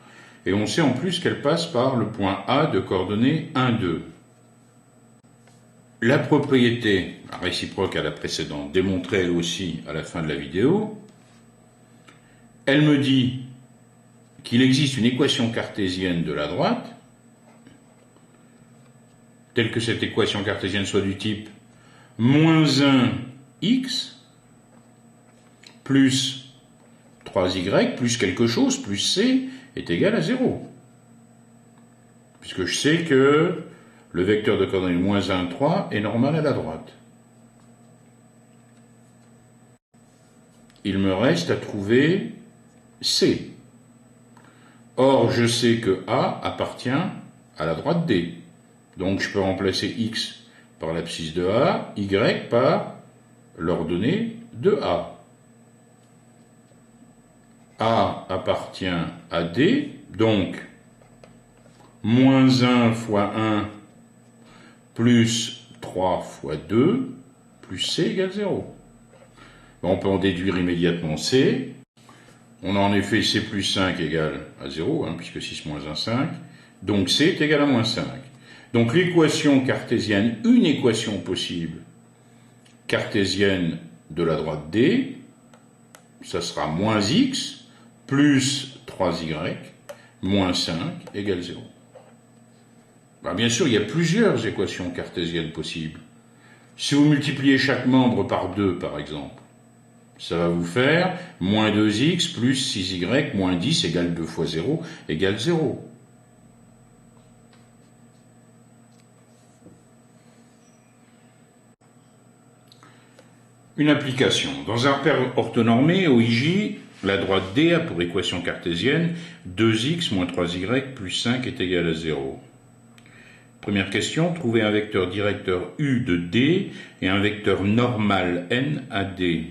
et on sait en plus qu'elle passe par le point A de coordonnées 1, 2. La propriété, la réciproque à la précédente, démontrée elle aussi à la fin de la vidéo, elle me dit qu'il existe une équation cartésienne de la droite, telle que cette équation cartésienne soit du type moins 1x plus 3y plus quelque chose plus c est égal à 0. Puisque je sais que le vecteur de coordonnées moins 1, 3 est normal à la droite. Il me reste à trouver c. Or, je sais que A appartient à la droite D. Donc, je peux remplacer x par l'abscisse de A, y par l'ordonnée de A. A appartient à D, donc moins 1 fois 1 plus 3 fois 2 plus C égale 0. On peut en déduire immédiatement C. On a en effet C plus 5 égale à 0, puisque 6 moins 1, 5. Donc C est égal à moins 5. Donc l'équation cartésienne, une équation possible cartésienne de la droite D, ça sera moins x plus 3y moins 5 égale 0. Bien sûr, il y a plusieurs équations cartésiennes possibles. Si vous multipliez chaque membre par 2, par exemple, ça va vous faire moins 2x plus 6y moins 10 égale 2 fois 0 égale 0. Une application. Dans un repère orthonormé, OIJ, la droite D a pour équation cartésienne 2x moins 3y plus 5 est égal à 0. Première question, trouver un vecteur directeur U de D et un vecteur normal N à D.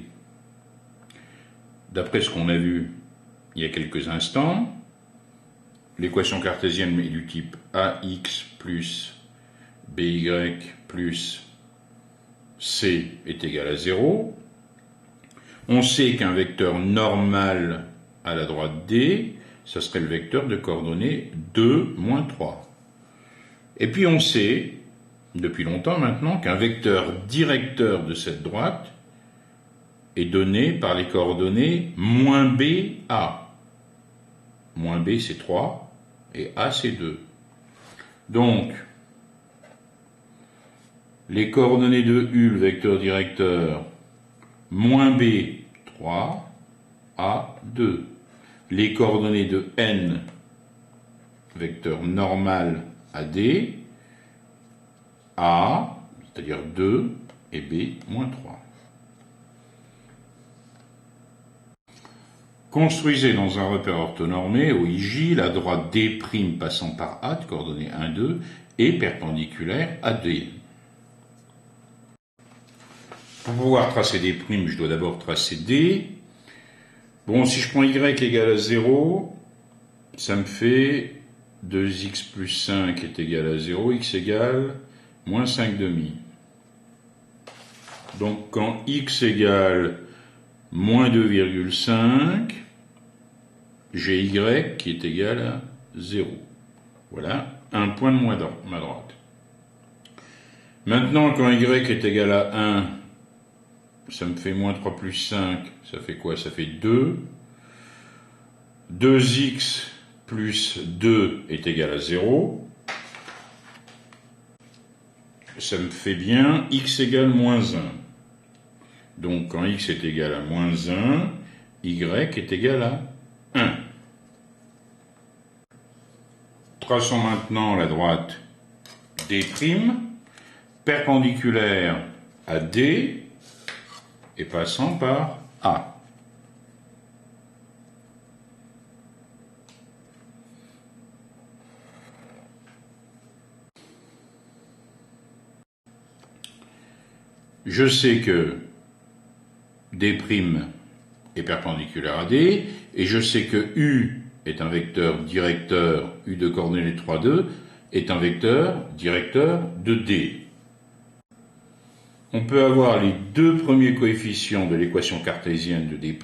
D'après ce qu'on a vu il y a quelques instants, l'équation cartésienne est du type AX plus BY plus C est égal à 0. On sait qu'un vecteur normal à la droite D, ça serait le vecteur de coordonnées 2, moins 3. Et puis on sait depuis longtemps maintenant, qu'un vecteur directeur de cette droite est donné par les coordonnées moins b, a. Moins b, c'est 3, et a, c'est 2. Donc, les coordonnées de U, le vecteur directeur, moins b, 3, a, 2. Les coordonnées de N, vecteur normal AD, A, c'est-à-dire 2, et B, moins 3. Construisez dans un repère orthonormé, au IJ, la droite D' passant par A, de coordonnées 1, 2, et perpendiculaire à D. Pour pouvoir tracer D', je dois d'abord tracer D. Bon, si je prends Y égale à 0, ça me fait 2x plus 5 est égal à 0, x égale moins 5 demi. Donc quand x égale moins 2,5, j'ai y qui est égal à 0. Voilà, un point de ma droite. Maintenant, quand y est égal à 1, ça me fait moins 3 plus 5, ça fait quoi? Ça fait 2. 2x plus 2 est égal à 0. Ça me fait bien x égale moins 1. Donc quand x est égal à moins 1, y est égal à 1. Traçons maintenant la droite D', perpendiculaire à D et passant par A. Je sais que D' est perpendiculaire à D, et je sais que U est un vecteur directeur, U de coordonnées 3, 2, est un vecteur directeur de D. On peut avoir les deux premiers coefficients de l'équation cartésienne de D'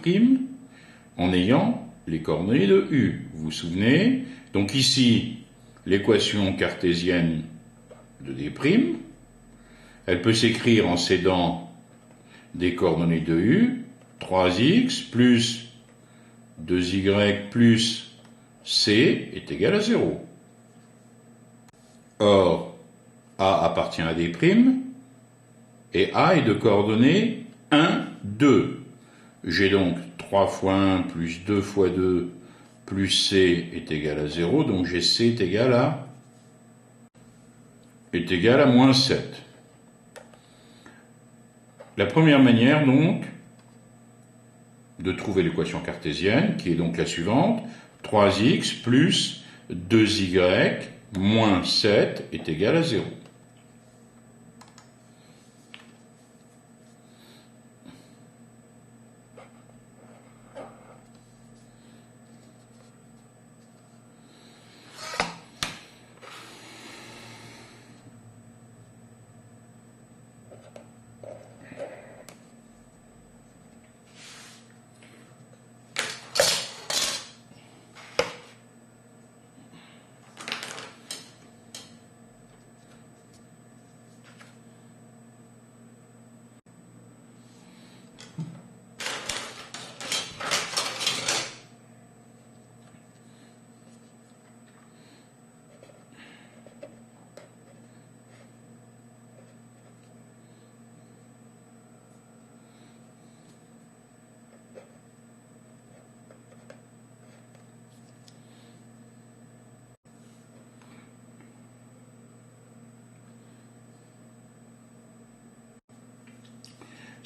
en ayant les coordonnées de U. Vous vous souvenez? Donc ici, l'équation cartésienne de D', elle peut s'écrire en cédant des coordonnées de U, 3x plus 2y plus c est égal à 0. Or, A appartient à D', et A est de coordonnées 1, 2. J'ai donc 3 fois 1 plus 2 fois 2 plus c est égal à 0, donc j'ai c est égal à moins 7. La première manière, donc, de trouver l'équation cartésienne, qui est donc la suivante, 3x plus 2y moins 7 est égal à 0.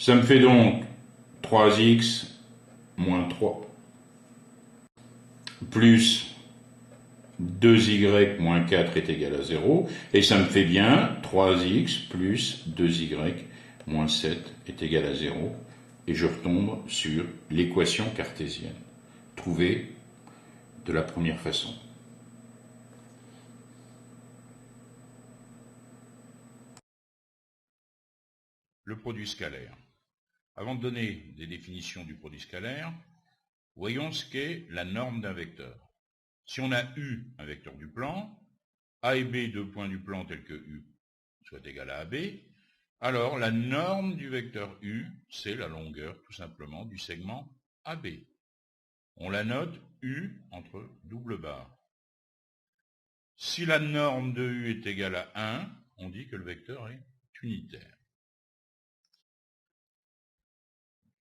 Ça me fait donc 3x moins 3 plus 2y moins 4 est égal à 0. Et ça me fait bien 3x plus 2y moins 7 est égal à 0. Et je retombe sur l'équation cartésienne, trouvée de la première façon. Le produit scalaire. Avant de donner des définitions du produit scalaire, voyons ce qu'est la norme d'un vecteur. Si on a U, un vecteur du plan, A et B, deux points du plan tels que U soit égale à AB, alors la norme du vecteur U, c'est la longueur tout simplement du segment AB. On la note U entre double barre. Si la norme de U est égale à 1, on dit que le vecteur est unitaire.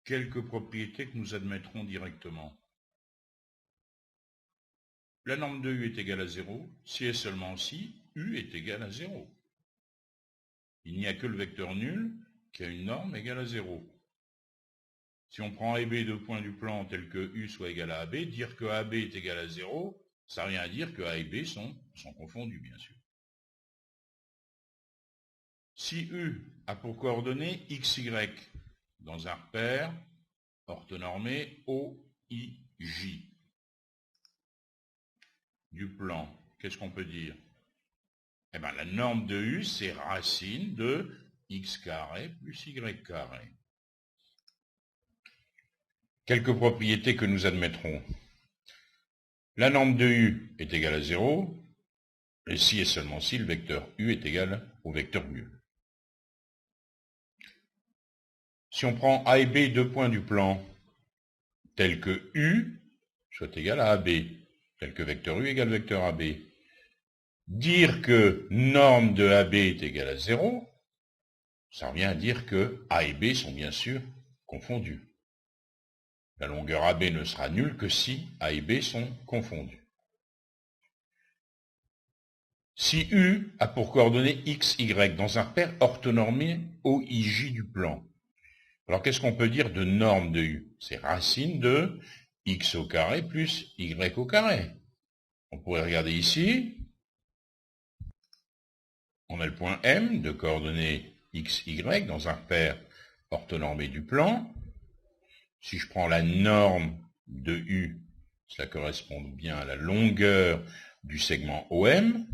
Quelques propriétés que nous admettrons directement. La norme de U est égale à 0 si et seulement si U est égal à 0. Il n'y a que le vecteur nul qui a une norme égale à 0. Si on prend A et B deux points du plan tels que U soit égal à AB, dire que AB est égal à 0, ça n'a rien à dire que A et B sont confondus, bien sûr. Si U a pour coordonnées x, y dans un repère orthonormé OIJ du plan, qu'est-ce qu'on peut dire? Eh bien, la norme de U, c'est racine de x carré plus y carré. Quelques propriétés que nous admettrons. La norme de U est égale à 0, et si et seulement si le vecteur U est égal au vecteur nul. Si on prend A et B deux points du plan, tels que U soit égal à AB, tel que vecteur U égale vecteur AB, dire que norme de AB est égale à 0, ça revient à dire que A et B sont bien sûr confondus. La longueur AB ne sera nulle que si A et B sont confondus. Si U a pour coordonnées x, y dans un repère orthonormé OIJ du plan, alors qu'est-ce qu'on peut dire de norme de U? C'est racine de x au carré plus y au carré. On pourrait regarder ici. On a le point M de coordonnées x, y dans un repère orthonormé du plan. Si je prends la norme de U, cela correspond bien à la longueur du segment OM.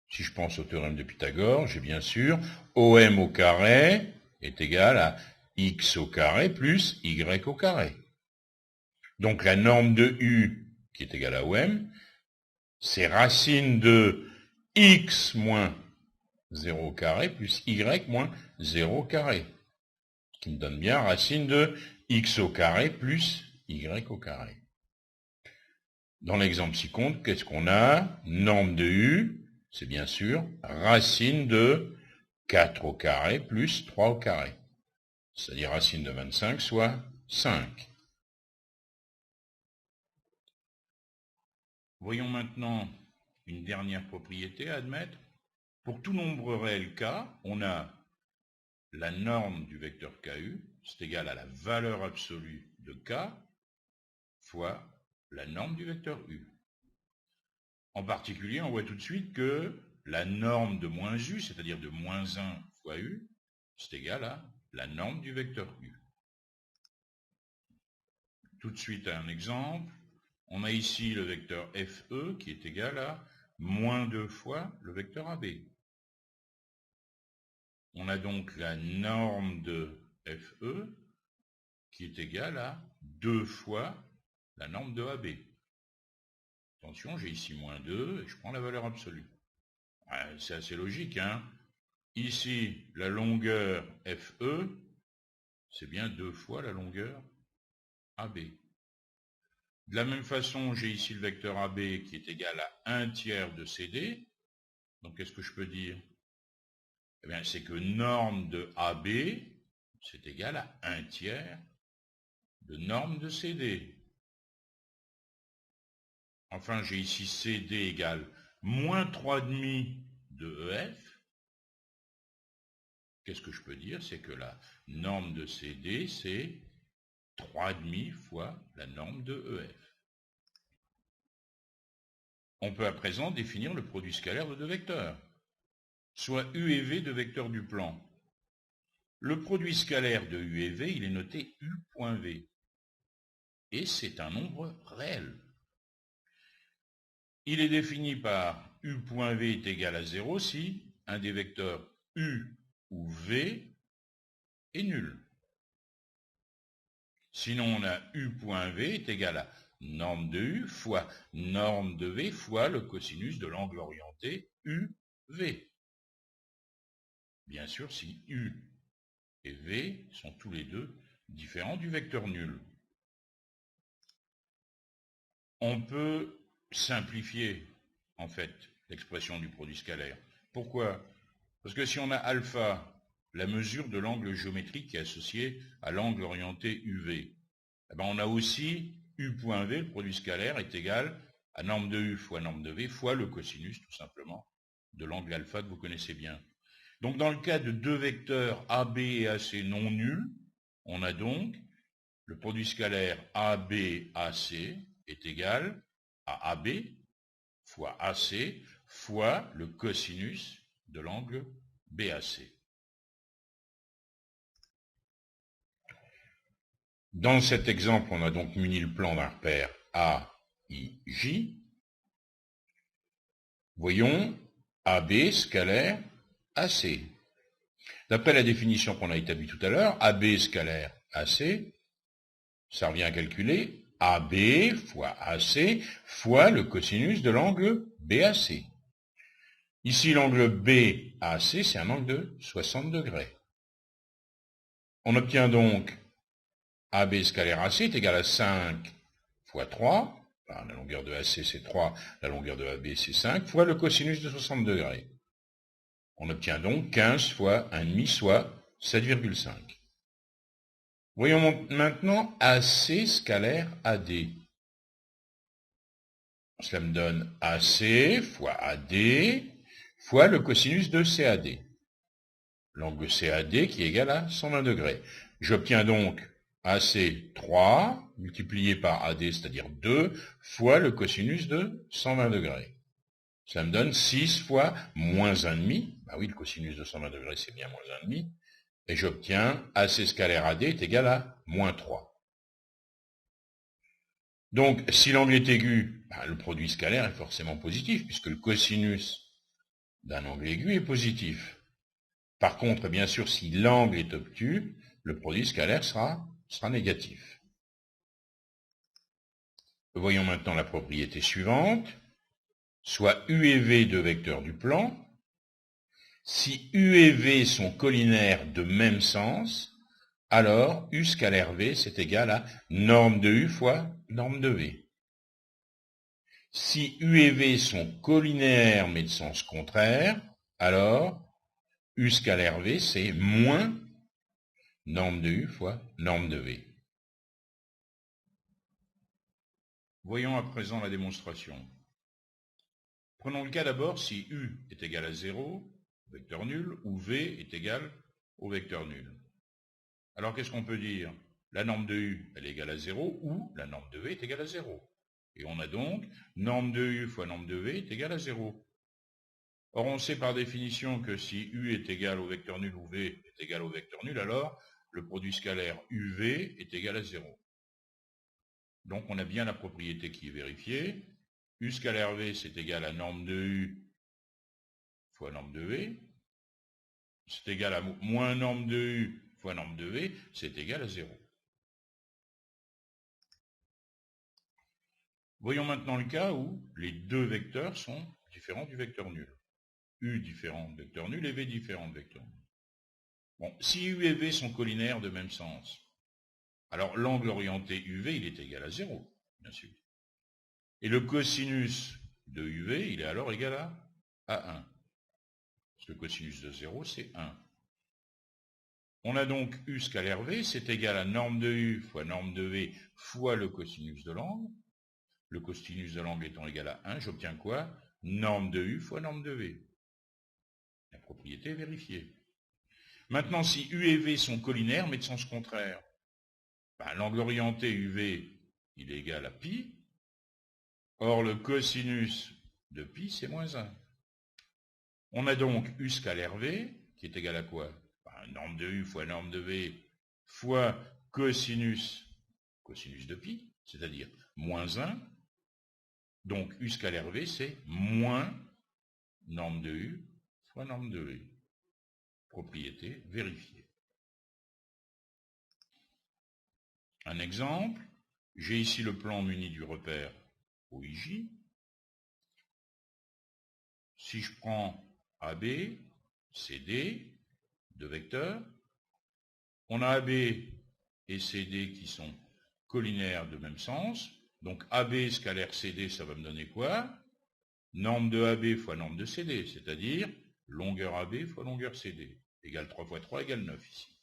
Si je pense au théorème de Pythagore, j'ai bien sûr OM au carré est égal à x au carré plus y au carré. Donc la norme de U, qui est égale à OM, c'est racine de x moins 0 au carré plus y moins 0 au carré, qui me donne bien racine de x au carré plus y au carré. Dans l'exemple ci-contre, qu'est-ce qu'on a? Norme de U, c'est bien sûr racine de 4 au carré plus 3 au carré, c'est-à-dire racine de 25, soit 5. Voyons maintenant une dernière propriété à admettre. Pour tout nombre réel K, on a la norme du vecteur KU, c'est égal à la valeur absolue de K, fois la norme du vecteur U. En particulier, on voit tout de suite que la norme de moins U, c'est-à-dire de moins 1 fois U, c'est égal à la norme du vecteur U. Tout de suite un exemple. On a ici le vecteur FE qui est égal à moins 2 fois le vecteur AB. On a donc la norme de FE qui est égale à 2 fois la norme de AB. Attention, j'ai ici moins 2 et je prends la valeur absolue. C'est assez logique, hein? Ici, la longueur FE, c'est bien 2 fois la longueur AB. De la même façon, j'ai ici le vecteur AB qui est égal à 1 tiers de CD. Donc, qu'est-ce que je peux dire? Eh bien, c'est que norme de AB, c'est égal à 1 tiers de norme de CD. Enfin, j'ai ici CD égale moins 3,5 de EF. Qu'est-ce que je peux dire? C'est que la norme de CD, c'est 3,5 fois la norme de EF. On peut à présent définir le produit scalaire de deux vecteurs, soit U et V de vecteurs du plan. Le produit scalaire de U et V, il est noté U.V. Et c'est un nombre réel. Il est défini par U.V est égal à 0 si un des vecteurs U ou V est nul. Sinon, on a U.V est égal à norme de U fois norme de V fois le cosinus de l'angle orienté UV. bien sûr si U et V sont tous les deux différents du vecteur nul. On peut simplifier, en fait, l'expression du produit scalaire. Pourquoi? Parce que si on a alpha, la mesure de l'angle géométrique qui est associé à l'angle orienté UV, eh ben on a aussi U point V, le produit scalaire, est égal à norme de U fois norme de V fois le cosinus, tout simplement, de l'angle alpha que vous connaissez bien. Donc, dans le cas de deux vecteurs AB et AC non nuls, on a donc le produit scalaire AB-AC est égal à AB fois AC fois le cosinus de l'angle BAC. Dans cet exemple, on a donc muni le plan d'un repère AIJ. Voyons AB scalaire AC. D'après la définition qu'on a établie tout à l'heure, AB scalaire AC, ça revient à calculer AB fois AC fois le cosinus de l'angle BAC. Ici, l'angle BAC, c'est un angle de 60 degrés. On obtient donc AB scalaire AC est égal à 5 fois 3, enfin, la longueur de AC c'est 3, la longueur de AB c'est 5, fois le cosinus de 60 degrés. On obtient donc 15 fois 1,5, soit 7,5. Voyons maintenant AC scalaire AD. Cela me donne AC fois AD fois le cosinus de CAD. L'angle CAD qui est égal à 120 degrés. J'obtiens donc AC 3 multiplié par AD, c'est-à-dire 2, fois le cosinus de 120 degrés. Ça me donne 6 fois moins 1,5. Bah oui, le cosinus de 120 degrés, c'est bien moins 1,5. Et j'obtiens AC scalaire AD est égal à moins 3. Donc, si l'angle est aigu, le produit scalaire est forcément positif, puisque le cosinus d'un angle aigu est positif. Par contre, bien sûr, si l'angle est obtus, le produit scalaire sera négatif. Voyons maintenant la propriété suivante. Soit U et V deux vecteurs du plan. Si U et V sont collinaires de même sens, alors U scalaire V, c'est égal à norme de U fois norme de V. Si U et V sont collinéaires mais de sens contraire, alors U scalaire V, c'est moins norme de U fois norme de V. Voyons à présent la démonstration. Prenons le cas d'abord si U est égal à 0, vecteur nul, ou V est égal au vecteur nul. Alors qu'est-ce qu'on peut dire? La norme de U, elle est égale à 0, ou la norme de V est égale à 0. Et on a donc norme de U fois norme de V est égale à 0. Or, on sait par définition que si U est égal au vecteur nul ou V est égal au vecteur nul, alors le produit scalaire UV est égal à 0. Donc, on a bien la propriété qui est vérifiée. U scalaire V, c'est égal à norme de U fois norme de V. C'est égal à moins norme de U fois norme de V, c'est égal à 0. Voyons maintenant le cas où les deux vecteurs sont différents du vecteur nul. U différent de vecteur nul et V différent de vecteur nul. Bon, si U et V sont collinaires de même sens, alors l'angle orienté UV, il est égal à 0, bien sûr. Et le cosinus de UV, il est alors égal à 1. Parce que le cosinus de 0, c'est 1. On a donc U scalaire V, c'est égal à norme de U fois norme de V fois le cosinus de l'angle. Le cosinus de l'angle étant égal à 1, j'obtiens quoi? Norme de U fois norme de V. La propriété est vérifiée. Maintenant, si U et V sont collinaires, mais de sens contraire, l'angle orienté UV, il est égal à pi. Or, le cosinus de pi, c'est moins 1. On a donc U scalaire V, qui est égal à quoi? Norme de U fois norme de V fois cosinus de pi, c'est-à-dire moins 1. Donc, U scalaire V, c'est moins norme de U fois norme de V. Propriété vérifiée. Un exemple, j'ai ici le plan muni du repère OIJ. Si je prends AB, CD, de vecteurs. On a AB et CD qui sont collinaires de même sens. Donc AB scalaire CD, ça va me donner quoi? Norme de AB fois norme de CD, c'est-à-dire longueur AB fois longueur CD, égale 3 fois 3 égale 9 ici.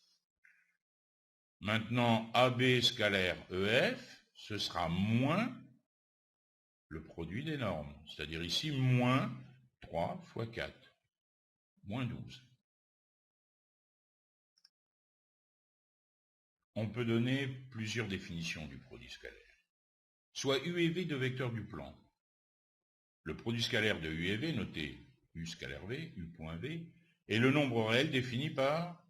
Maintenant, AB scalaire EF, ce sera moins le produit des normes, c'est-à-dire ici moins 3 fois 4, moins 12. On peut donner plusieurs définitions du produit scalaire. Soit U et V de vecteurs du plan. Le produit scalaire de U et V, noté U scalaire V, U point V, est le nombre réel défini par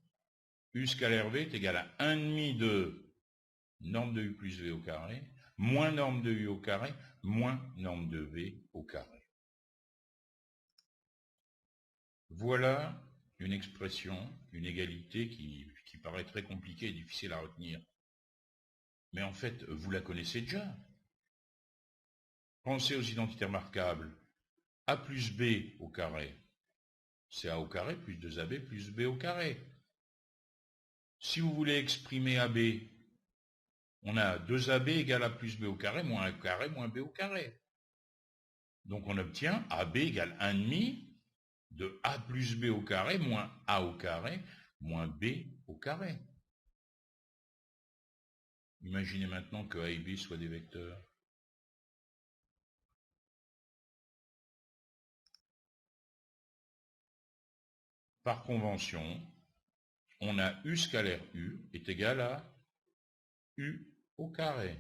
U scalaire V est égal à 1,5 de norme de U plus V au carré, moins norme de U au carré, moins norme de V au carré. Voilà une expression, une égalité qui paraît très compliquée et difficile à retenir. Mais en fait, vous la connaissez déjà. Pensez aux identités remarquables. A plus B au carré, c'est A au carré plus 2AB plus B au carré. Si vous voulez exprimer AB, on a 2AB égale A plus B au carré, moins A au carré, moins B au carré. Donc on obtient AB égale 1,5 de A plus B au carré, moins A au carré, moins B au carré. Imaginez maintenant que A et B soient des vecteurs. Par convention, on a U scalaire U est égal à U au carré.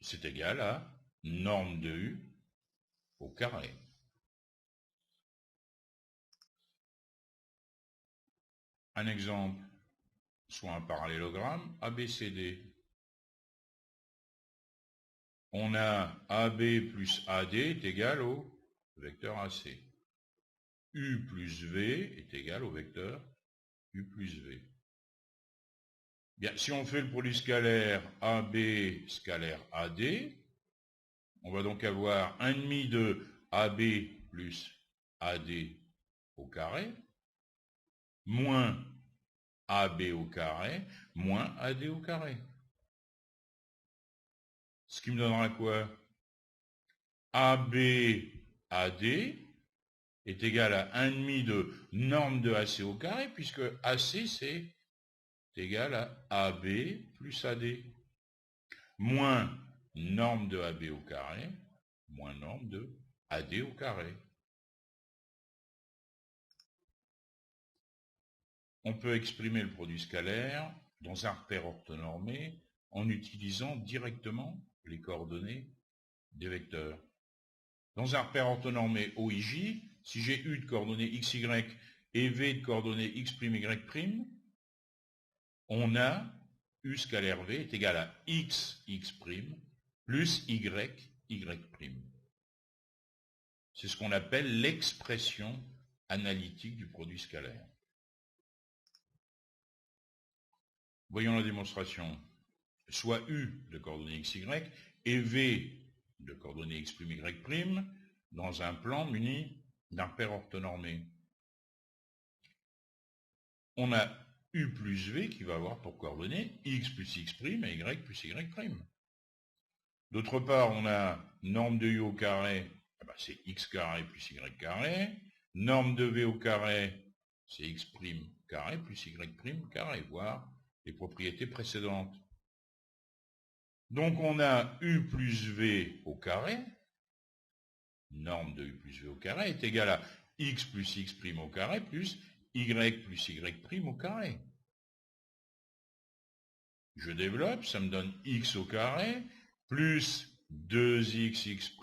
C'est égal à norme de U au carré. Un exemple, soit un parallélogramme ABCD. On a AB plus AD est égal au vecteur AC. U plus V est égal au vecteur U plus V. Bien, si on fait le produit scalaire AB scalaire AD, on va donc avoir 1,5 de AB plus AD au carré, moins AB au carré, moins AD au carré. Ce qui me donnera quoi? AB AD est égal à 1,5 de norme de AC au carré, puisque AC c'est égal à AB plus AD, moins norme de AB au carré, moins norme de AD au carré. On peut exprimer le produit scalaire dans un repère orthonormé en utilisant directement les coordonnées des vecteurs. Dans un repère orthonormé OIJ, si j'ai U de coordonnées XY et V de coordonnées X', on a U scalaire V est égal à X plus Y'. C'est ce qu'on appelle l'expression analytique du produit scalaire. Voyons la démonstration. Soit U de coordonnées XY et V de coordonnées X', dans un plan muni d'un repère orthonormé. On a U plus V qui va avoir pour coordonnées X plus X' et Y plus Y'. D'autre part, on a norme de U au carré, c'est X carré plus Y carré. Norme de V au carré, c'est X' carré plus Y' carré, voire les propriétés précédentes. Donc on a U plus V au carré, norme de U plus V au carré, est égale à X plus X' au carré plus Y plus Y' au carré. Je développe, ça me donne X au carré, plus 2XX'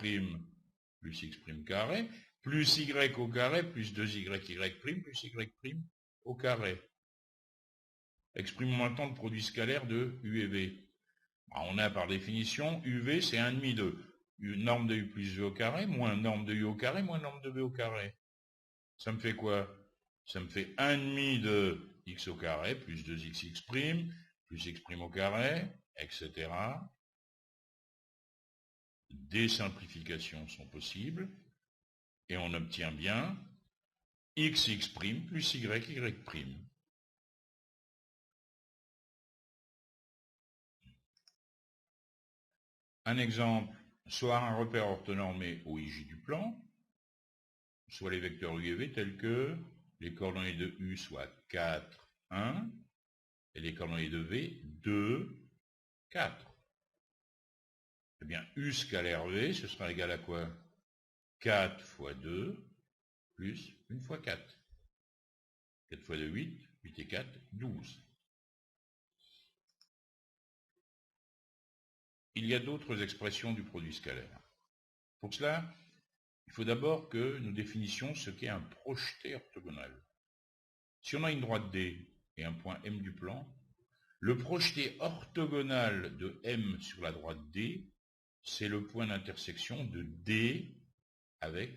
plus X' carré, plus Y au carré, plus 2YY' plus Y' au carré. Exprimons maintenant le produit scalaire de U et V. On a par définition, UV c'est 1,5 de norme de U plus V au carré, moins norme de U au carré, moins norme de V au carré. Ça me fait quoi? Ça me fait 1,5 de X au carré, plus 2XX', plus X' au carré, etc. Des simplifications sont possibles, et on obtient bien xx' plus yy'. Un exemple, soit un repère orthonormé au IJ du plan, soit les vecteurs U et V tels que les coordonnées de U soient 4, 1, et les coordonnées de V, 2, 4. Eh bien, U scalaire V, ce sera égal à quoi? 4 fois 2, plus 1 fois 4. 4 fois 2, 8, 8 et 4, 12. Il y a d'autres expressions du produit scalaire. Pour cela, il faut d'abord que nous définissions ce qu'est un projeté orthogonal. Si on a une droite D et un point M du plan, le projeté orthogonal de M sur la droite D, c'est le point d'intersection de D avec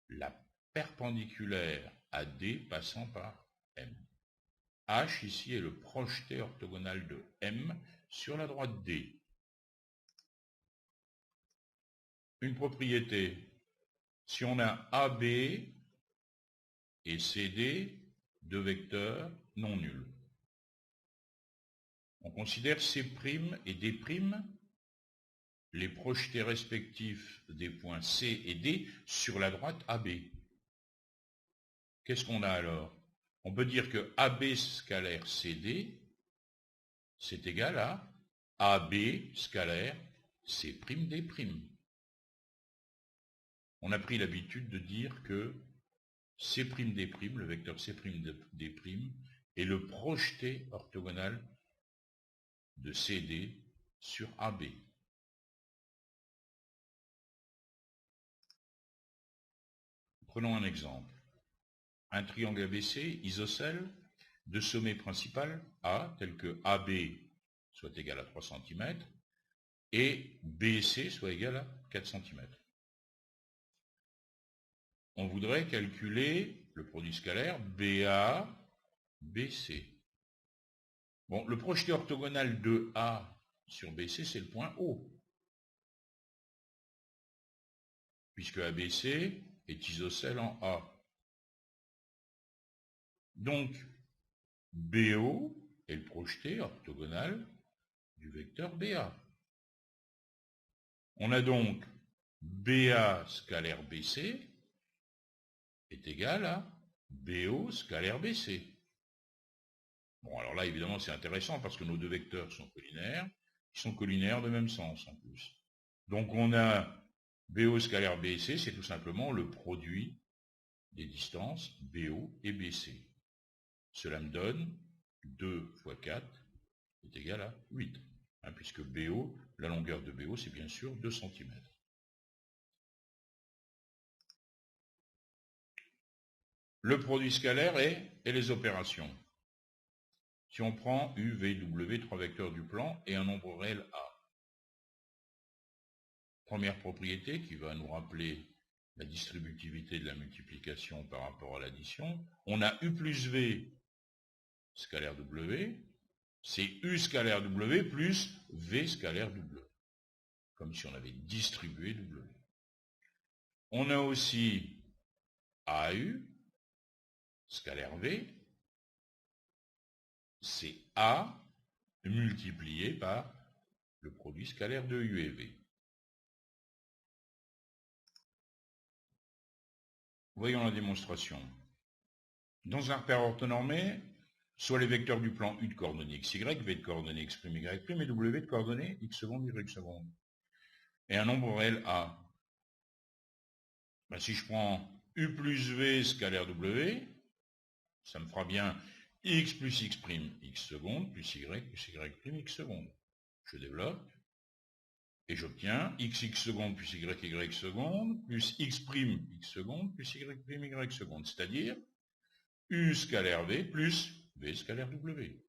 la perpendiculaire à D passant par M. H ici est le projeté orthogonal de M sur la droite D. Une propriété, si on a AB et CD, deux vecteurs non nuls. On considère C' et D' les projetés respectifs des points C et D sur la droite AB. Qu'est-ce qu'on a alors? On peut dire que AB scalaire CD, c'est égal à AB scalaire C'D'. On a pris l'habitude de dire que C'D', le vecteur C'D', est le projeté orthogonal de CD sur AB. Prenons un exemple. Un triangle ABC isocèle de sommet principal A, tel que AB soit égal à 3 cm, et BC soit égal à 4 cm. On voudrait calculer le produit scalaire BA, BC. Bon, le projeté orthogonal de A sur BC, c'est le point O, puisque ABC est isocèle en A. Donc, BO est le projeté orthogonal du vecteur BA. On a donc BA scalaire BC est égal à BO scalaire BC. Bon, alors là, évidemment, c'est intéressant parce que nos deux vecteurs sont collinaires. Ils sont collinaires de même sens, en plus. Donc, on a BO scalaire BC, c'est tout simplement le produit des distances BO et BC. Cela me donne 2 fois 4 est égal à 8. Puisque BO, la longueur de BO, c'est bien sûr 2 cm. Le produit scalaire et les opérations. Si on prend U, V, W, trois vecteurs du plan et un nombre réel A. Première propriété qui va nous rappeler la distributivité de la multiplication par rapport à l'addition. On a U plus V scalaire W, c'est U scalaire W plus V scalaire W, comme si on avait distribué W. On a aussi AU scalaire V, c'est A multiplié par le produit scalaire de U et V. Voyons la démonstration. Dans un repère orthonormé, soit les vecteurs du plan U de coordonnées xy, V de coordonnées x', y', et W de coordonnées x seconde, y seconde. Et un nombre réel A. Ben, si je prends U plus V scalaire W, ça me fera bien x plus x', x seconde, plus y plus y', x seconde. Je développe, et j'obtiens xx seconde plus y seconde, plus x', x seconde, plus y', y seconde. C'est-à-dire U scalaire V plus V scalaire W.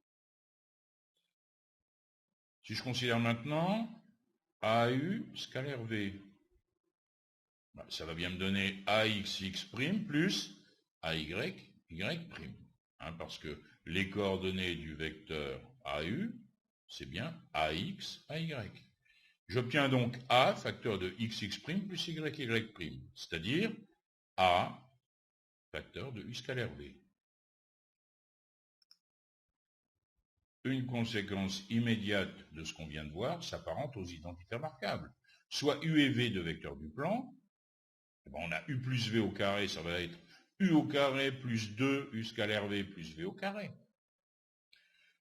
Si je considère maintenant AU scalaire V, ça va bien me donner AXX' plus AY, Y'. Parce que les coordonnées du vecteur AU, c'est bien AX, AY. J'obtiens donc A, facteur de XX' plus YY', c'est-à-dire A facteur de U scalaire V. Une conséquence immédiate de ce qu'on vient de voir s'apparente aux identités remarquables. Soit U et V de vecteurs du plan, on a U plus V au carré, ça va être U au carré plus 2 U scalaire V plus V au carré.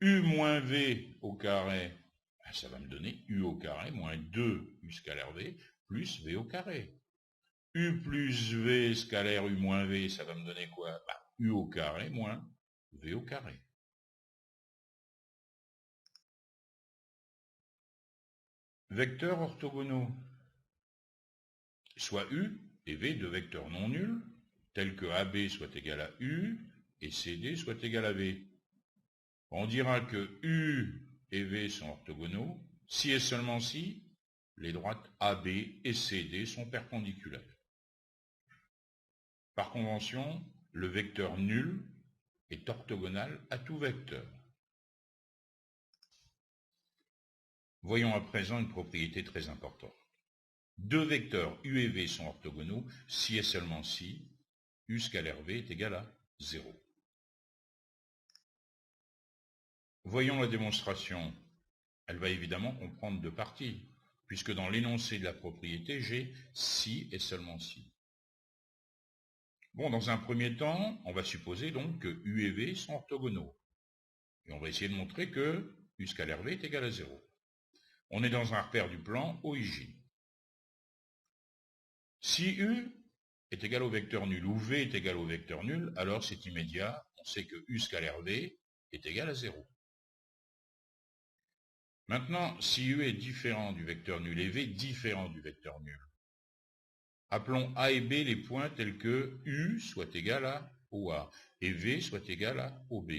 U moins V au carré, ça va me donner U au carré moins 2 U scalaire V plus V au carré. U plus V scalaire U moins V, ça va me donner quoi? U au carré moins V au carré. Vecteurs orthogonaux. Soit U et V de vecteurs non nuls, tels que AB soit égal à U et CD soit égal à V. On dira que U et V sont orthogonaux si et seulement si les droites AB et CD sont perpendiculaires. Par convention, le vecteur nul est orthogonal à tout vecteur. Voyons à présent une propriété très importante. Deux vecteurs U et V sont orthogonaux si et seulement si U scalaire V est égal à 0. Voyons la démonstration. Elle va évidemment comprendre deux parties, puisque dans l'énoncé de la propriété, j'ai si et seulement si. Bon, dans un premier temps, on va supposer donc que U et V sont orthogonaux. Et on va essayer de montrer que U scalaire V est égal à 0. On est dans un repère du plan OIJ. Si U est égal au vecteur nul ou V est égal au vecteur nul, alors c'est immédiat, on sait que U scalaire V est égal à 0. Maintenant, si U est différent du vecteur nul et V différent du vecteur nul, appelons A et B les points tels que U soit égal à OA et V soit égal à OB.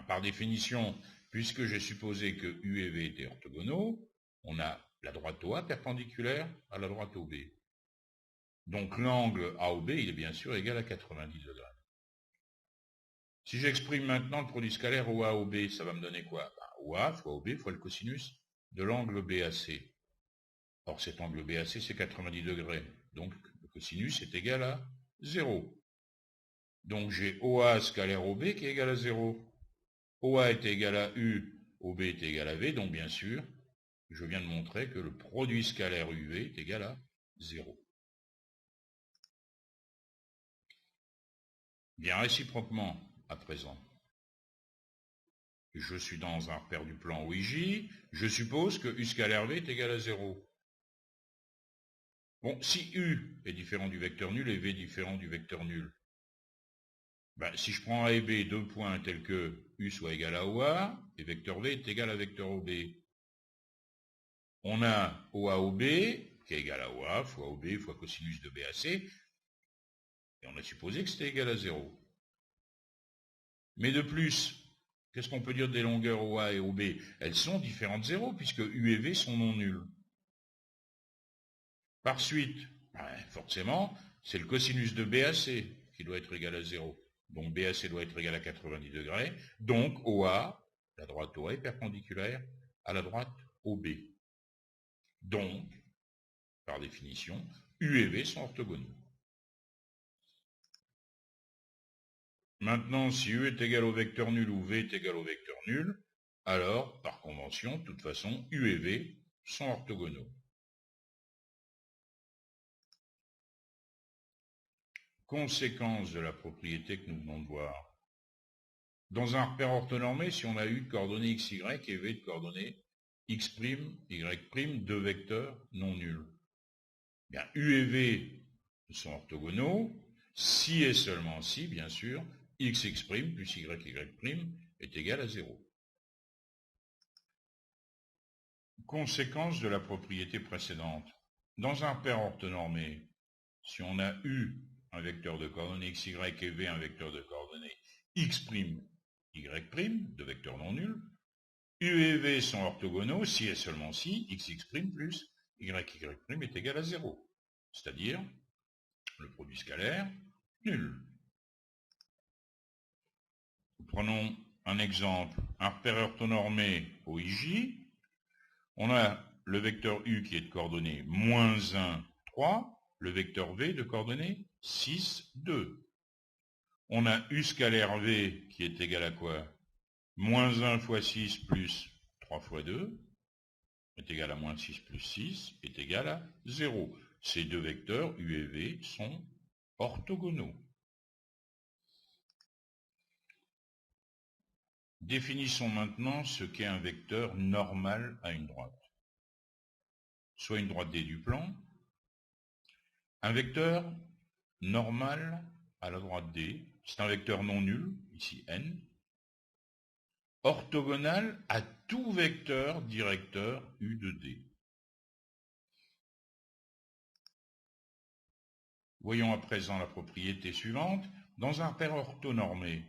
Par définition, puisque j'ai supposé que U et V étaient orthogonaux, on a la droite OA perpendiculaire à la droite OB. Donc l'angle AOB, il est bien sûr égal à 90 degrés. Si j'exprime maintenant le produit scalaire OA-OB, ça va me donner quoi? OA fois OB fois le cosinus de l'angle BAC. Or cet angle BAC c'est 90 degrés, donc le cosinus est égal à 0. Donc j'ai OA scalaire OB qui est égal à 0. OA est égal à U, OB est égal à V, donc bien sûr, je viens de montrer que le produit scalaire UV est égal à 0. Bien réciproquement, à présent. Je suis dans un repère du plan OIJ, je suppose que U scalaire V est égal à 0. Bon, si U est différent du vecteur nul et V différent du vecteur nul, si je prends A et B, deux points tels que U soit égal à OA, et vecteur V est égal à vecteur OB. On a OA-OB, qui est égal à OA, fois OB, fois cosinus de BAC, et on a supposé que c'était égal à 0. Mais de plus, qu'est-ce qu'on peut dire des longueurs OA et OB? Elles sont différentes de 0, puisque U et V sont non nuls. Par suite, forcément, c'est le cosinus de BAC qui doit être égal à 0. Donc BAC doit être égal à 90 degrés. Donc OA, la droite OA est perpendiculaire à la droite OB. Donc, par définition, U et V sont orthogonaux. Maintenant, si U est égal au vecteur nul ou V est égal au vecteur nul, alors, par convention, de toute façon, U et V sont orthogonaux. Conséquence de la propriété que nous venons de voir. Dans un repère orthonormé, si on a U de coordonnées x, y et V de coordonnées x', y', deux vecteurs non nuls, bien, U et V sont orthogonaux, si et seulement si, bien sûr, x' plus y', y' est égal à 0. Conséquence de la propriété précédente. Dans un repère orthonormé, si on a U, un vecteur de coordonnées x, y, et V, un vecteur de coordonnées x', y', deux vecteurs non nuls, U et V sont orthogonaux si et seulement si x' plus y', y' est égal à 0. C'est-à-dire le produit scalaire nul. Prenons un exemple, un repère orthonormé OIJ. On a le vecteur U qui est de coordonnées -1, 3, le vecteur V de coordonnées 6, 2. On a U scalaire V qui est égal à quoi? Moins 1 fois 6 plus 3 fois 2 est égal à moins 6 plus 6 est égal à 0. Ces deux vecteurs, U et V, sont orthogonaux. Définissons maintenant ce qu'est un vecteur normal à une droite. Soit une droite D du plan. Un vecteur normal à la droite D, c'est un vecteur non nul, ici n, orthogonal à tout vecteur directeur U de D. Voyons à présent la propriété suivante. Dans un paire orthonormé,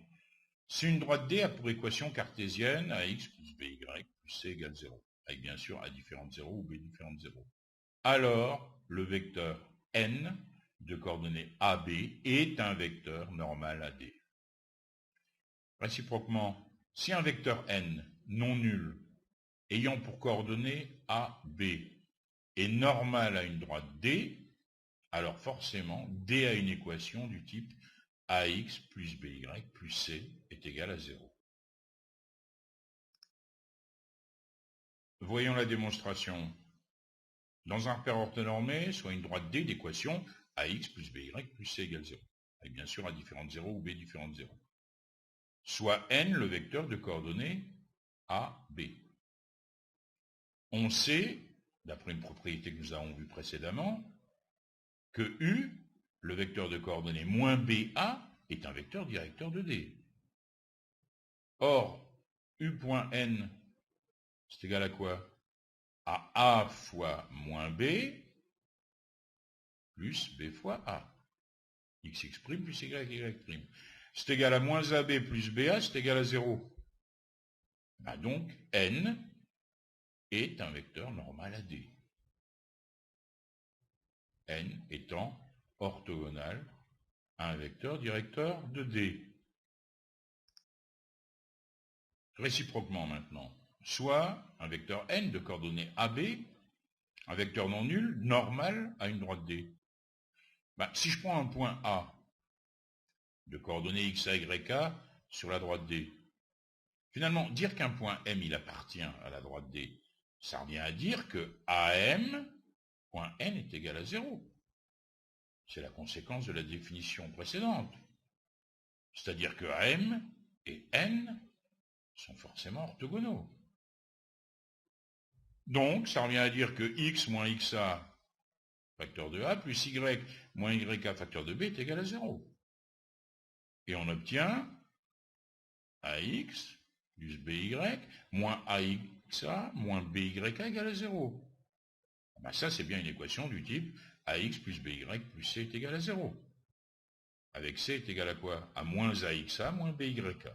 si une droite D a pour équation cartésienne AX plus BY plus C égale 0, avec bien sûr A différente 0 ou B différente 0, alors le vecteur n de coordonnées AB est un vecteur normal à D. Réciproquement, si un vecteur n non nul ayant pour coordonnées AB est normal à une droite D, alors forcément, D a une équation du type AX plus BY plus C est égal à 0. Voyons la démonstration. Dans un paire orthonormé, soit une droite D d'équation AX plus BY plus C égale 0, avec bien sûr A différente 0 ou B différente 0. Soit n le vecteur de coordonnées AB. On sait, d'après une propriété que nous avons vue précédemment, que U, le vecteur de coordonnées moins BA, est un vecteur directeur de D. Or, U.n, c'est égal à quoi? À A fois moins B, plus B fois A. XX' plus YY'. C'est égal à moins AB plus BA, c'est égal à 0. Ben donc, N est un vecteur normal à D. N étant orthogonal à un vecteur directeur de D. Réciproquement maintenant, soit un vecteur n de coordonnées AB, un vecteur non nul, normal à une droite D. Ben, si je prends un point A de coordonnées x, y, k sur la droite D, finalement, dire qu'un point M il appartient à la droite D, ça revient à dire que AM, point N est égal à 0. C'est la conséquence de la définition précédente. C'est-à-dire que AM et N sont forcément orthogonaux. Donc, ça revient à dire que x moins xa facteur de a plus y moins yk facteur de b est égal à 0. Et on obtient ax plus by moins axa moins byk égale à 0. Ben ça, c'est bien une équation du type ax plus by plus c est égal à 0. Avec c est égal à quoi? À moins axa moins byk.